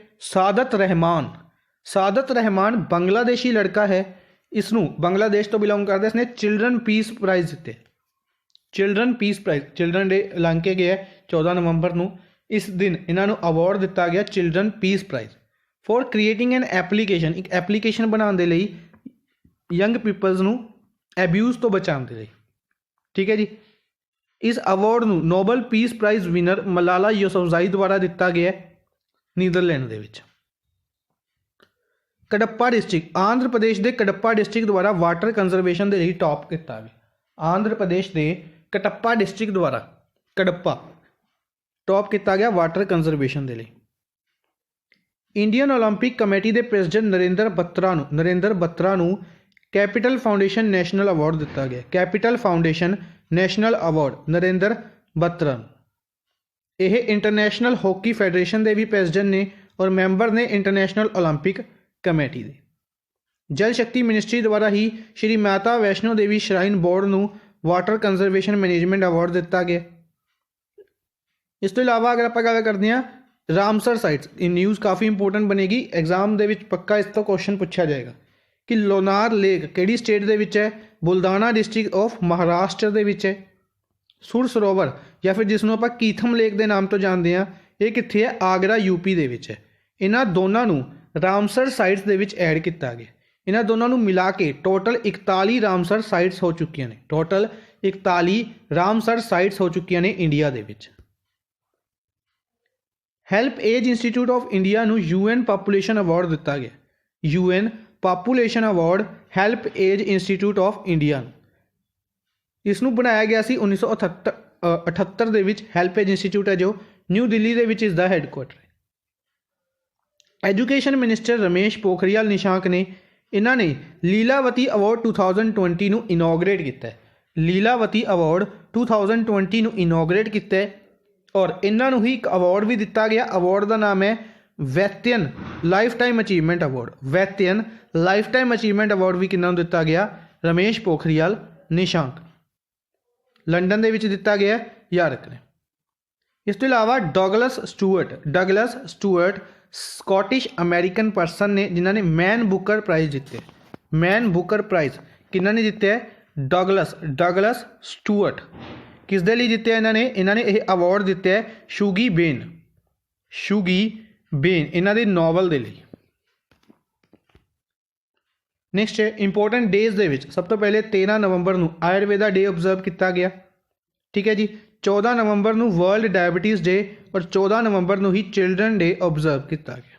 सादत रहमान बांग्लादेशी लड़का है। इसनों बांग्लादेश तो बिलोंग करता है। इसने चिल्ड्रन पीस प्राइज़ दिते, चिल्ड्रन डे लंघ के गया 14 नवंबर को। इस दिन इन्हों अवार्ड दिता गया children peace prize for creating an application, एक एप्लीकेशन बनाने लई यंग पीपल्स नू एब्यूज़ तो बचाने लई। ठीक है जी। इस अवार्ड नू Nobel peace prize winner Malala Yousafzai द्वारा दिता गया नीदरलैंड दे विच। कडप्पा डिस्ट्रिक्ट, आंध्र प्रदेश के कडप्पा डिस्ट्रिक्ट द्वारा वाटर कंजरवेशन के लिए टॉप किया गया। आंध्र प्रदेश के कटप्पा डिस्ट्रिक्ट द्वारा कडप्पा टॉप किया गया वाटर कंजरवेशन के लिए। इंडियन ओलंपिक कमेटी के प्रेसिडेंट नरेंद्र बत्रा नू कैपिटल फाउंडेशन नैशनल अवार्ड दिता गया। Capital foundation national award Narendra Batra. यह इंटरनेशनल हॉकी फैडरेशन के भी प्रेसिडेंट ने और मैंबर ने इंटरनेशनल ओलंपिक कमेटी दे। जल शक्ति मिनिस्ट्री द्वारा ही श्री माता वैष्णो देवी श्राइन बोर्ड नू वाटर कंजरवेशन मैनेजमेंट अवार्ड दिता गया। इस तो इलावा अगर आप गल करते हैं रामसर साइट्स, न्यूज़ काफ़ी इंपोर्टेंट बनेगी, एग्जाम के पक्का इस तो क्वेश्चन पूछा जाएगा कि लोनार लेक किहड़ी स्टेट के विच है? बुल्डाना डिस्ट्रिक्ट ऑफ महाराष्ट्र के विच है। सुर सरोवर या फिर जिसनों आप कीथम लेक के नाम तो जानते हैं, ये कित्थे है? आगरा यूपी के विच है। इन्हां दोनों नू रामसर साइट्स के विच ऐड किया गया। इन्हां दोनों नू मिला के टोटल 41 रामसर साइट्स हो चुकियां ने। टोटल 41 रामसर साइट्स हो चुकियां ने इंडिया दे विच। HelpAge institute of India नू यूएन पॉपूलेशन अवार्ड दिता गया। UN population award HelpAge institute of India. इसनू बनाया गया सी 1978 दे विच। हैल्प एज इंस्टीट्यूट है जो न्यू दिल्ली दे विच इस दा हैडक्वार्टर है। एजुकेशन मिनिस्टर रमेश पोखरियाल निशांक ने इन्होंने लीलावती अवार्ड 2020 नू इनोग्रेट किया है। लीलावती अवार्ड 2020 नू इनोग्रेट किया है और इन्हों ही एक अवार्ड भी दिता गया। अवार्ड का नाम है वैत्यन लाइफ टाइम अचीवमेंट अवार्ड। वैत्यन लाइफ टाइम अचीवमेंट अवार्ड भी किन्हों दिता गया? रमेश पोखरियाल निशांक। लंडन के विच दिता गया यारक ने। इस तो इलावा Douglas Stuart Scottish American person ने जिन्होंने मैन बुकर प्राइज़ जीते। मैन बुकर प्राइज़ किन्होंने जीते है? Douglas Stuart. किस दे लिए जीते इन्होंने यह अवार्ड दिते है शुगी बेन इन्हों के नॉवल के लिए। नैक्सट है इंपोर्टेंट डेज दे विच सब तो पहले 13 नवंबर को आयुर्वेदा डे ऑबजर्व किया गया। ठीक है जी। 14 नवंबर को वर्ल्ड डायबिटीज़ डे और 14 नवंबर को ही चिल्ड्रन डे ऑबजर्व किया गया।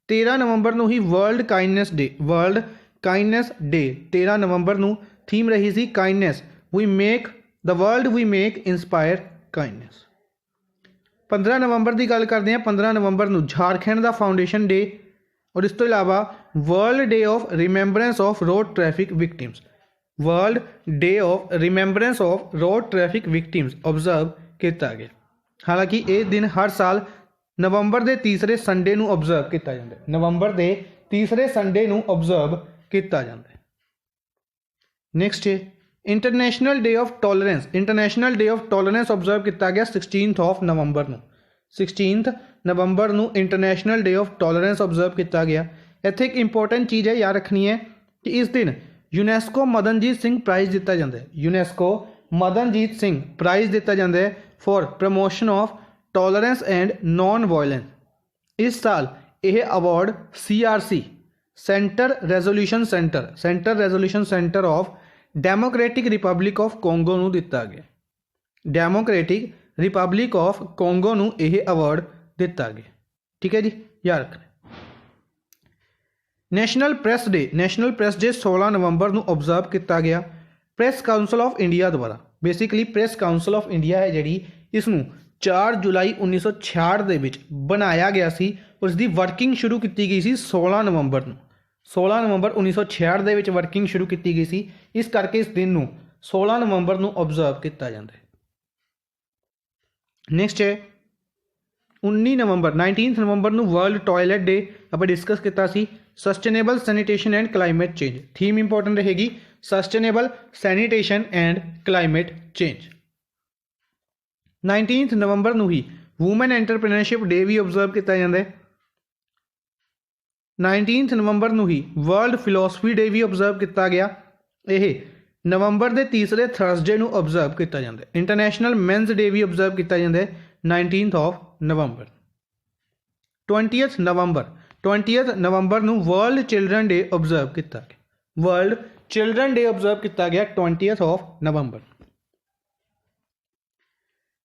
13 नवंबर को ही वर्ल्ड काइंडनेस डे 13 नवंबर को थीम रही सी kindness we make the world we make inspire kindness. 15 नवंबर की गल करते हैं। 15 नवंबर को झारखंड का फाउंडेशन डे और इस तो इलावा world day of remembrance of road traffic victims. World day of remembrance of road traffic victims observe किया गया। हालांकि ये दिन हर साल नवंबर के तीसरे संडे को ऑबजर्व किया जाता है। नवंबर के तीसरे संडे को ऑबजर्व किया जाता है। नैक्सट है international day of tolerance. International day of tolerance observe किया गया 16 नवंबर को। 16 नवंबर को international day of tolerance observe किया गया। इत्थे एक इंपोर्टेंट चीज़ है याद रखनी है कि इस दिन यूनैस्को मदनजीत सिंह प्राइज़ दिता जाता है। यूनैस्को मदनजीत सिंह प्राइज़ दिता जाता है for promotion of tolerance and non violence. इस साल यह award CRC centre resolution centre of democratic Republic of Congo नू दिता गया। डेमोक्रेटिक रिपब्लिक ऑफ कोंगो नू यह अवार्ड दिता गया। ठीक है जी, याद रखना। नैशनल प्रेस डे 16 नवंबर को ऑबजर्व किया गया प्रेस काउंसल ऑफ इंडिया द्वारा। Basically press counsel of India है जी, इसनू 4 जुलाई 1966 के विच बनाया गया सी और इसकी वर्किंग शुरू की गई सी 16 नवंबर को। 16 नवंबर 1966 के विच वर्किंग शुरू की गई सी, इस करके इस दिन को 16 नवंबर को ऑबजर्व किया जाता है। नैक्सट है 19 नवंबर को वर्ल्ड टॉयलेट डे आप डिस्कस किया सी। Sustainable sanitation and climate change theme important रहेगी, sustainable sanitation and climate change. 19 नवंबर को ही वूमेन एंटरप्रेन्योरशिप डे भी ऑबजर्व किया जाता है। 19 नवंबर को ही वर्ल्ड फिलोसफी डे भी ऑबजर्व किया गया। यह ਨਵੰਬਰ ਦੇ ਤੀਸਰੇ ਥਰਸਡੇ ਨੂੰ ਆਬਜ਼ਰਵ ਕੀਤਾ ਜਾਂਦਾ ਹੈ। ਇੰਟਰਨੈਸ਼ਨਲ ਮੈਨਸ ਡੇ ਵੀ ਆਬਜ਼ਰਵ ਕੀਤਾ ਜਾਂਦਾ ਹੈ 19th ਆਫ ਨਵੰਬਰ। 20th ਨਵੰਬਰ ਨੂੰ ਵਰਲਡ ਚਿਲਡਰਨ ਡੇ ਆਬਜ਼ਰਵ ਕੀਤਾ ਗਿਆ। ਵਰਲਡ ਚਿਲਡਰਨ ਡੇ ਆਬਜ਼ਰਵ ਕੀਤਾ ਗਿਆ 20th ਆਫ ਨਵੰਬਰ।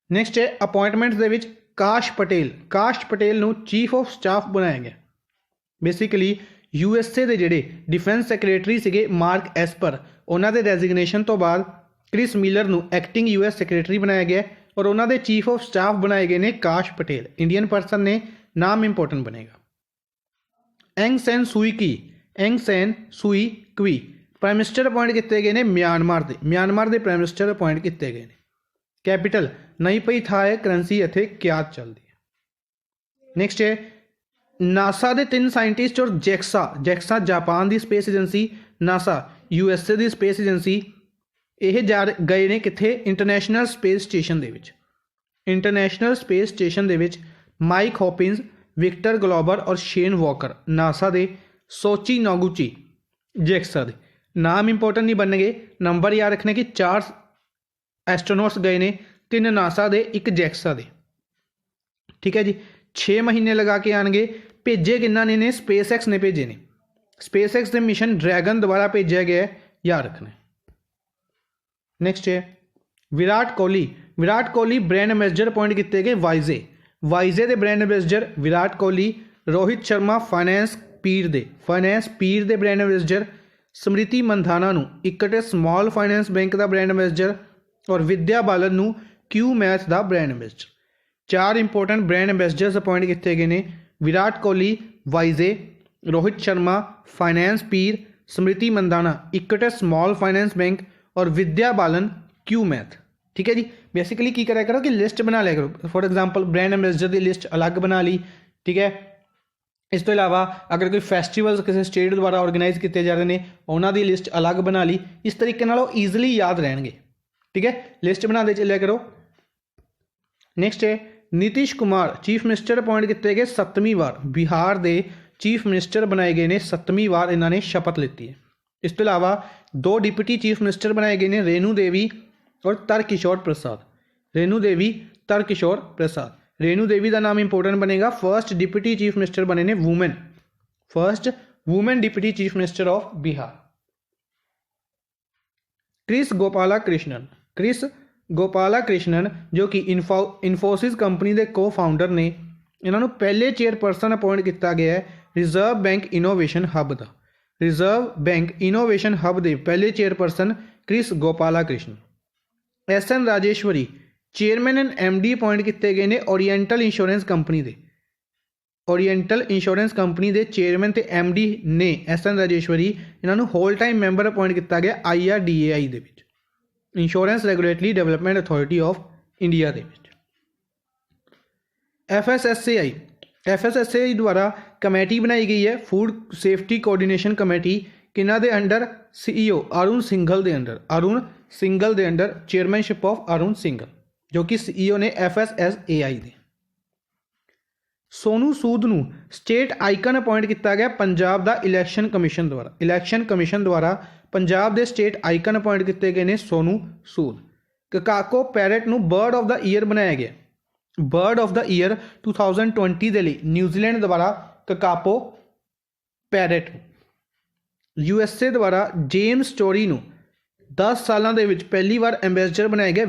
ਨੈਕਸਟ ਹੈ ਅਪਾਇੰਟਮੈਂਟਸ ਦੇ ਵਿੱਚ ਕਾਸ਼ ਪਟੇਲ ਨੂੰ ਚੀਫ ਆਫ ਸਟਾਫ ਬਣਾਇਆ ਗਿਆ। ਬੇਸਿਕਲੀ USA ਦੇ ਜਿਹੜੇ ਡਿਫੈਂਸ ਸੈਕਟਰੀ ਸੀਗੇ ਮਾਰਕ ਐਸਪਰ, ਉਹਨਾਂ ਦੇ ਰੈਜ਼ਿਗਨੇਸ਼ਨ ਤੋਂ ਬਾਅਦ ਕ੍ਰਿਸ ਮਿਲਰ ਨੂੰ ਐਕਟਿੰਗ US ਸੈਕਟਰੀ ਬਣਾਇਆ ਗਿਆ ਔਰ ਉਹਨਾਂ ਦੇ ਚੀਫ ਆਫ ਸਟਾਫ ਬਣਾਏ ਗਏ ਨੇ ਕਾਸ਼ ਪਟੇਲ। ਇੰਡੀਅਨ ਪਰਸਨ ਨੇ, ਨਾਮ ਇੰਪੋਰਟੈਂਟ ਬਣੇਗਾ। ਐਂਗ ਸੈਨ ਸੂਈ ਕੁਈ ਪ੍ਰਾਈਮ ਮਿਨਿਸਟਰ ਅਪਾਇੰਟ ਕੀਤੇ ਗਏ ਨੇ ਮਿਆਂਮਾਰ ਦੇ ਪ੍ਰਾਈਮ ਮਿਨਿਸਟਰ ਅਪਾਇੰਟ ਕੀਤੇ ਗਏ ਨੇ। ਕੈਪੀਟਲ ਨਈ ਪਈ ਥਾਂ ਹੈ, ਕਰੰਸੀ ਇੱਥੇ ਕਿਆਤ ਚੱਲਦੀ ਹੈ। ਨੈਕਸਟ ਹੈ ਨਾਸਾ ਦੇ 3 ਸਾਇੰਟਿਸਟ ਔਰ ਜੈਕਸਾ ਜਾਪਾਨ ਦੀ ਸਪੇਸ ਏਜੰਸੀ, ਨਾਸਾ USA ਦੀ ਸਪੇਸ ਏਜੰਸੀ, ਇਹ ਗਏ ਨੇ ਕਿੱਥੇ? ਇੰਟਰਨੈਸ਼ਨਲ ਸਪੇਸ ਸਟੇਸ਼ਨ ਦੇ ਵਿੱਚ ਮਾਈਕ ਹੌਪਿੰਸ, ਵਿਕਟਰ ਗਲੋਬਰ ਔਰ ਸ਼ੇਨ ਵਾਕਰ ਨਾਸਾ ਦੇ, ਸੋਚੀ ਨੋਗੂਚੀ ਜੈਕਸਾ ਦੇ। ਨਾਮ ਇੰਪੋਰਟੈਂਟ ਨਹੀਂ ਬਣਨਗੇ, ਨੰਬਰ ਯਾਦ ਰੱਖਣੇ ਕਿ 4 ਐਸਟਰੋਨੌਟਸ ਗਏ ਨੇ, 3 ਨਾਸਾ ਦੇ, 1 ਜੈਕਸਾ ਦੇ। ਠੀਕ ਹੈ ਜੀ। 6 ਮਹੀਨੇ ਲਗਾ ਕੇ ਆਣਗੇ। ਭੇਜੇ ਕਿੰਨਾਂ ਨੇ SpaceX ਨੇ ਭੇਜੇ ਨੇ। SpaceX ਦੇ ਮਿਸ਼ਨ ਡਰੈਗਨ ਦੁਆਰਾ ਭੇਜਿਆ ਗਿਆ ਹੈ, ਯਾਦ ਰੱਖਣਾ। ਨੈਕਸਟ ਹੈ Virat Kohli brand ambassador appoint ਕੀਤੇ ਗਏ ਵਾਈਜ਼ੇ ਦੇ brand ambassador Virat Kohli. Rohit Sharma FinancePeer ਦੇ ਬ੍ਰਾਂਡ ਐਂਬੈਸਡਰ। ਸਮ੍ਰਿਤੀ ਮੰਧਾਨਾ ਨੂੰ ਇਕਟੇ ਸਮਾਲ ਫਾਈਨੈਂਸ ਬੈਂਕ ਦਾ ਬ੍ਰਾਂਡ ਐਂਬੈਸਡਰ ਔਰ ਵਿਦਿਆ ਬਾਲਨ ਨੂੰ ਕਿਊ ਮੈਥ ਦਾ brand ambassador. 4 important brand ambassadors appoint ਕੀਤੇ ਗਏ ਨੇ। ਵਿਰਾਟ ਕੋਹਲੀ ਵਾਈਜ਼ੇ, ਰੋਹਿਤ ਸ਼ਰਮਾ ਫਾਈਨੈਂਸ ਪੀਰ, ਸਮ੍ਰਿਤੀ ਮੰਧਾਨਾ ਇਕਟੇ ਸਮਾਲ ਫਾਈਨੈਂਸ ਬੈਂਕ ਔਰ ਵਿਦਿਆ ਬਾਲਨ ਕਿਊ ਮੈਥ। ਠੀਕ ਹੈ ਜੀ। ਬੇਸਿਕਲੀ ਕੀ ਕਰਿਆ ਕਰੋ ਕਿ ਲਿਸਟ ਬਣਾ ਲਿਆ ਕਰੋ। For example brand ambassador the list ਅਲੱਗ ਬਣਾ ਲਈ। ਠੀਕ ਹੈ। ਇਸ ਤੋਂ ਇਲਾਵਾ ਅਗਰ ਕੋਈ ਫੈਸਟੀਵਲਸ ਕਿਸੇ ਸਟੇਟ ਦੁਆਰਾ ਆਰਗੇਨਾਈਜ਼ ਕੀਤੇ ਜਾ ਰਹੇ ਨੇ, ਉਹਨਾਂ ਦੀ ਲਿਸਟ ਅਲੱਗ ਬਣਾ ਲਈ। ਇਸ ਤਰੀਕੇ ਨਾਲ ਉਹ ਈਜ਼ੀਲੀ ਯਾਦ ਰਹਿਣਗੇ। ਠੀਕ ਹੈ। ਲਿਸਟ ਬਣਾਉਂਦੇ ਚੱਲਿਆ ਕਰੋ। ਨੈਕਸਟ ਹੈ Nitish Kumar chief minister appoint ਕੀਤੇ ਗਏ 7ਵੀਂ ਵਾਰ। ਬਿਹਾਰ ਦੇ ਚੀਫ ਮਿਨਿਸਟਰ ਬਣਾਏ ਗਏ ਨੇ 7ਵੀਂ ਵਾਰ, ਇਹਨਾਂ ਨੇ ਸ਼ਪਥ ਲਿੱਤੀ ਹੈ। ਇਸ ਤੋਂ ਇਲਾਵਾ 2 ਡਿਪਟੀ ਚੀਫ ਮਿਨਿਸਟਰ ਬਣਾਏ ਗਏ ਨੇ, ਰੇਨੂ ਦੇਵੀ ਔਰ ਤਰਕਿਸ਼ੋਰ ਪ੍ਰਸਾਦ। ਰੇਨੂ ਦੇਵੀ ਦਾ ਨਾਮ ਇੰਪੋਰਟੈਂਟ ਬਣੇਗਾ। ਫਰਸਟ ਡਿਪਟੀ ਚੀਫ ਮਿਨਿਸਟਰ ਬਣੇ ਨੇ woman deputy chief minister of Bihar. Kris Gopalakrishnan ਜੋ ਕਿ ਇਨਫੋਸਿਸ ਕੰਪਨੀ ਦੇ ਕੋ ਫਾਊਂਡਰ ਨੇ, ਇਹਨਾਂ ਨੂੰ ਪਹਿਲੇ ਚੇਅਰਪਰਸਨ ਅਪਾਇੰਟ ਕੀਤਾ ਗਿਆ ਹੈ ਰਿਜ਼ਰਵ ਬੈਂਕ ਇਨੋਵੇਸ਼ਨ ਹੱਬ ਦੇ ਪਹਿਲੇ chairperson Kris Gopalakrishnan. SN Rajeshwari chairman and MD appoint ਕੀਤੇ ਗਏ ਨੇ ਓਰੀਐਂਟਲ ਇੰਸ਼ੋਰੈਂਸ ਕੰਪਨੀ ਦੇ ਚੇਅਰਮੈਨ ਤੇ MD ਨੇ SN ਰਾਜੇਸ਼ਵਰੀ। ਇਹਨਾਂ ਨੂੰ ਹੋਲ ਟਾਈਮ ਮੈਂਬਰ ਅਪਾਇੰਟ ਕੀਤਾ ਗਿਆ IRDAI ਦੇ ਵਿੱਚ, insurance regulatory development authority of India ਦੇ ਵਿੱਚ। FSSAI ਦੁਆਰਾ ਕਮੇਟੀ ਬਣਾਈ ਗਈ ਹੈ ਫੂਡ ਸੇਫਟੀ ਕੋਆਰਡੀਨੇਸ਼ਨ ਕਮੇਟੀ। ਕਿਹਨਾਂ ਦੇ ਅੰਡਰ? CEO ਅਰੁਣ ਸਿੰਘਲ ਦੇ under chairmanship of Arun Singhal, ਜੋ ਕਿ CEO ਨੇ FSSAI ਦੇ। ਸੋਨੂ ਸੂਦ ਨੂੰ ਸਟੇਟ ਆਈਕਨ ਅਪਾਇੰਟ ਕੀਤਾ ਗਿਆ ਪੰਜਾਬ ਦਾ ਇਲੈਕਸ਼ਨ ਕਮਿਸ਼ਨ ਦੁਆਰਾ ਪੰਜਾਬ ਦੇ ਸਟੇਟ ਆਈਕਨ ਅਪਾਇੰਟ ਕੀਤੇ ਗਏ ਨੇ ਸੋਨੂ ਸੂਦ। ਕਕਾਕੋ ਪੈਰਟ ਨੂੰ ਬਰਡ ਆਫ ਦਾ ਈਅਰ ਬਣਾਇਆ ਗਿਆ। ਬਰਡ ਆਫ ਦਾ ਈਅਰ 2020 ਦੇ ਲਈ ਨਿਊਜ਼ੀਲੈਂਡ ਦੁਆਰਾ ਕਕਾਪੋ ਪੈਰਟ। USA ਦੁਆਰਾ ਜੇਮਸ ਸਟੋਰੀ ਨੂੰ 10 ਸਾਲਾਂ ਦੇ ਵਿੱਚ ਪਹਿਲੀ ਵਾਰ ਐਂਬੈਸਡਰ ਬਣਾਇਆ ਗਿਆ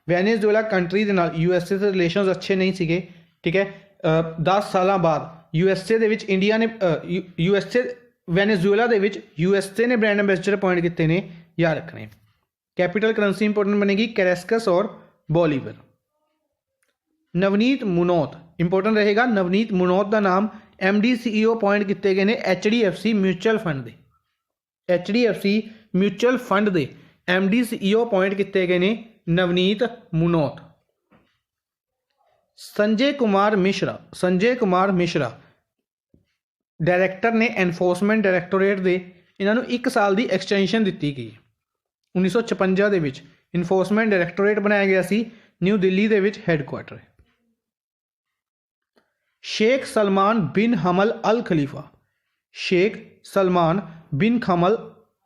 ਵੈਨੇਜ਼ੁਏਲਾ ਕੰਟਰੀ ਦੇ ਨਾਲ USA ਦੇ ਰਿਲੇਸ਼ਨਸ ਅੱਛੇ ਨਹੀਂ ਸੀਗੇ। ਠੀਕ ਹੈ। 10 ਸਾਲਾਂ ਬਾਅਦ USA ਦੇ ਵਿੱਚ ਇੰਡੀਆ ਨੇ ਵੈਨੇਜ਼ੁਏਲਾ ਦੇ ਵਿੱਚ USA ਨੇ ਬ੍ਰਾਂਡ ਐਂਬੈਸਡਰ ਅਪਾਇੰਟ ਕੀਤੇ ਨੇ, ਯਾਦ ਰੱਖਣੇ। ਕੈਪੀਟਲ ਕਰੰਸੀ ਇੰਪੋਰਟੈਂਟ ਬਣੇਗੀ ਕੈਰੈਸਕਸ ਔਰ ਬੋਲੀਵਰ। ਨਵਨੀਤ ਮੁਨੋਤ ਇੰਪੋਰਟੈਂਟ ਰਹੇਗਾ। ਨਵਨੀਤ ਮੁਨੋਤ ਦਾ ਨਾਮ MD CEO ਅਪਾਇੰਟ ਕੀਤੇ ਗਏ ਨੇ HDFC ਮਿਊਚੁਅਲ ਫੰਡ ਦੇ MD CEO ਅਪਾਇੰਟ ਕੀਤੇ ਗਏ ਨੇ ਨਵਨੀਤ ਮੁਨੋਤ। ਸੰਜੇ ਕੁਮਾਰ ਮਿਸ਼ਰਾ ਡਾਇਰੈਕਟਰ ਨੇ ਐਨਫੋਰਸਮੈਂਟ ਡਾਇਰੈਕਟੋਰੇਟ ਦੇ। ਇਹਨਾਂ ਨੂੰ 1 ਸਾਲ ਦੀ ਐਕਸਟੈਂਸ਼ਨ ਦਿੱਤੀ ਗਈ। 1956 ਦੇ ਵਿੱਚ ਇਨਫੋਰਸਮੈਂਟ ਡਾਇਰੈਕਟੋਰੇਟ ਬਣਾਇਆ ਗਿਆ ਸੀ, ਨਿਊ ਦਿੱਲੀ ਦੇ ਵਿੱਚ ਹੈੱਡਕੁਆਟਰ ਹੈ। ਸ਼ੇਖ ਸਲਮਾਨ ਬਿਨ ਹਮਲ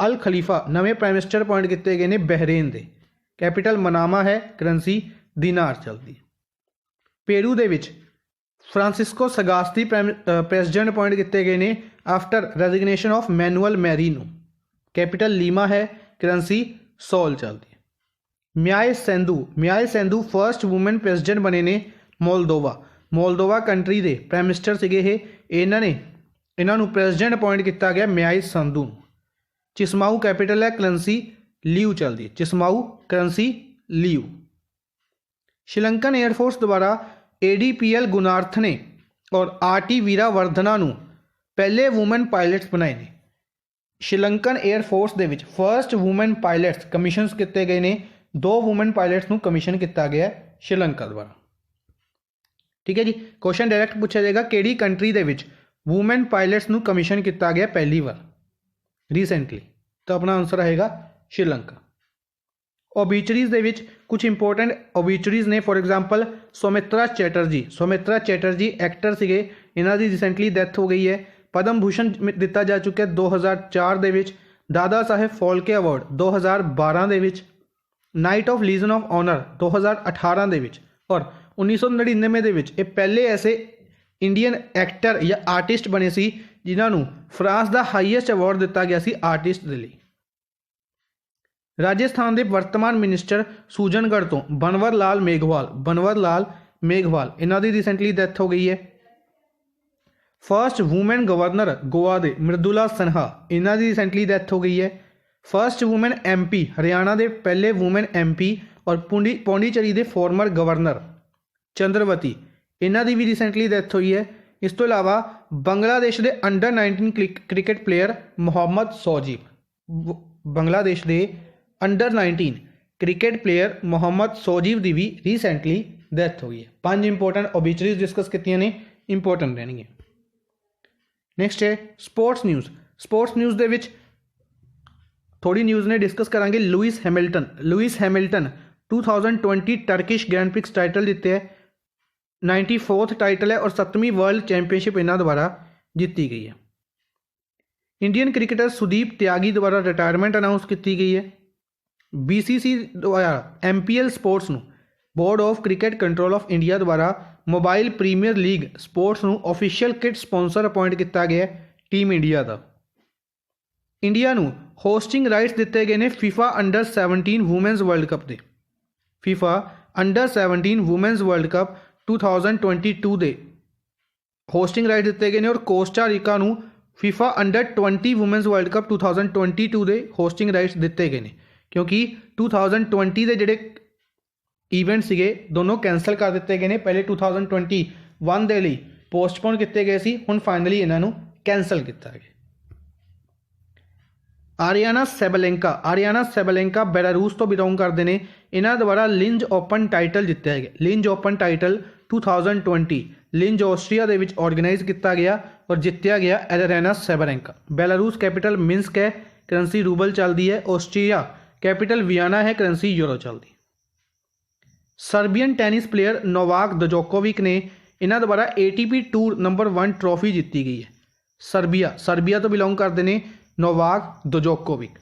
ਅਲ अल खलीफा नवे प्राइम मिनिस्टर अपॉइंट किए गए ने बहरेन के। कैपिटल मनामा है, करंसी दिनार चलती। पेरू दे विच फ्रांसिस्को सगास्ती प्रेसिडेंट अपॉइंट किए गए ने after resignation of Manuel Merino. Capital Lima है, करंसी सोल चलती है। Maia Sandu first women president बने ने मोल्दोवा कंट्री के प्राइम मिनिस्टर सीगे ये। इन्हों प्रेसिडेंट अपॉइंट किया गया म्याय संधू। चिसमाऊ कैपिटल है, करंसी लियू चलती है। Chisinau currency leu. Sri Lankan air force द्वारा ADPL गुनार्थने और RT वीरावर्धना पहले वूमेन पायलट्स बनाए ने। श्रीलंकन एयरफोर्स के फर्स्ट वूमेन पायलट्स कमीशन किए गए ने। 2 वूमेन पायलट्स कमीशन किया गया श्रीलंका द्वारा। ठीक है जी। क्वेश्चन डायरैक्ट पूछा जाएगा किहड़ी कंट्री के वूमेन पायलट्स कमीशन किया गया पहली बार रीसेंटली, तो अपना आंसर रहेगा श्रीलंका। ओबीचरीज के कुछ इंपोर्टेंट ओबीचरीज ने, for example Soumitra Chatterjee actor से, इन्हों की रिसेंटली डेथ हो गई है। पद्म भूषण दिता जा चुका है 2004 के। दादा साहेब फाल्के अवार्ड 2012 के। Knight of Legion of Honour 2018 के। और 1999 के पहले ऐसे इंडियन एक्टर या आर्टिस्ट बने सी जिन्होंने फ्रांस का हाईएस्ट अवार्ड दिता गया सी आर्टिस्ट के लिए। राजस्थान के वर्तमान मिनिस्टर सूजनगढ़ तो बनवर लाल मेघवाल इन्हों की रिसेंटली डेथ हो गई है। फर्स्ट वूमेन गवर्नर गोवा के मृदुला सिन्हा, इन्हों की रिसेंटली डेथ हो गई है। फर्स्ट वूमेन MP हरियाणा के पहले वूमेन MP और पौंडीचेरी के फॉर्मर गवर्नर चंद्रवती, इन्हों की भी रिसेंटली डेथ हुई है। इस तो इलावा बांग्लादेश के under 19 cricket player Mohammad Sojib, Bangladesh के under 19 cricket player Mohammad Sojib की भी रिसेंटली डेथ हुई है। 5 इंपोर्टेंट ओबीचरीज डिस्कस की ने, इंपोर्टेंट रहनी। नैक्सट है स्पोर्ट्स न्यूज़ के थोड़ी न्यूज़ ने डिस्कस करांगे। Lewis Hamilton 2020 Turkish grand prix title जीते है। 94th टाइटल है और 7वीं वर्ल्ड चैंपियनशिप इन्हों द्वारा जीती गई है। इंडियन क्रिकेटर सुदीप त्यागी द्वारा रिटायरमेंट अनाउंस की गई है। BCC द्वारा MPL sports board of cricket control of India द्वारा mobile premier league sports official kit sponsor appoint किया गया टीम इंडिया का। इंडिया होस्टिंग राइट्स दिते गए ने FIFA under 17 women's world cup के। FIFA under 17 women's world cup 2022 के hosting right दिते गए और Costa Rica FIFA under 20 women's world cup 2022 के होस्टिंग राइट्स दिते गए हैं, क्योंकि 2020 के जोड़े ईवेंट से दोनों कैंसल कर दिते गए हैं। पहले 2021 के लिए पोस्टपोन किए गए सी, हुण फाइनली इन्हों कैंसल किया गया। आरियाना सैबलेंका बेलारूस तो बिलोंग करते हैं। इन्हों द्वारा लिंज ओपन टाइटल जीता गया। लिंज ओपन टाइटल 2020 लिंज ऑस्ट्रिया के ऑर्गेनाइज किया गया और जितया गया एरेना सैबलेंका। बेलारूस कैपिटल मिन्स्क है, करंसी रूबल चलती है। ऑस्ट्रिया कैपिटल वियना है, करंसी यूरो चलती। Serbian tennis player Novak Djokovic ने इन्हों द्वारा ATP टूर नंबर 1 ट्रॉफी जीती गई है। सर्बिया तो बिलोंग करते हैं नोवाक जोकोविक।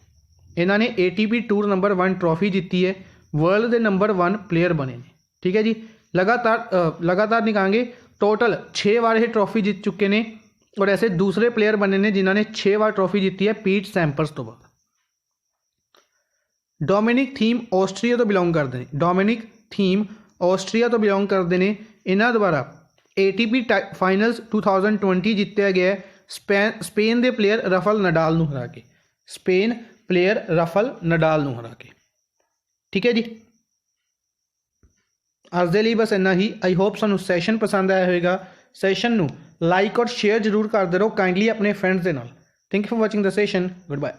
इन्होंने ATP टूर नंबर 1 ट्रॉफी जीती है, वर्ल्ड के नंबर 1 प्लेयर बने ने। ठीक है जी। लगातार निकालेंगे, टोटल 6 बार ये ट्रॉफी जीत चुके हैं और ऐसे दूसरे प्लेयर बने ने जिन्होंने 6 बार ट्रॉफी जीती है पीट सैम्पर्स तो बाद। डोमिनिक थीम ऑस्ट्रिया तो बिलोंग करते हैं। इन्हों द्वारा ATP फाइनल्स 2020 जीतया गया स्पेन के प्लेयर रफल नडाल हरा के। ठीक है जी। अज के लिए बस इन्ना ही। आई होप सानू सैशन पसंद आया होगा। सैशन लाइक और शेयर जरूर करते रहो काइंडली अपने फ्रेंड्स के नाल। Thank you for watching the session. Good bye.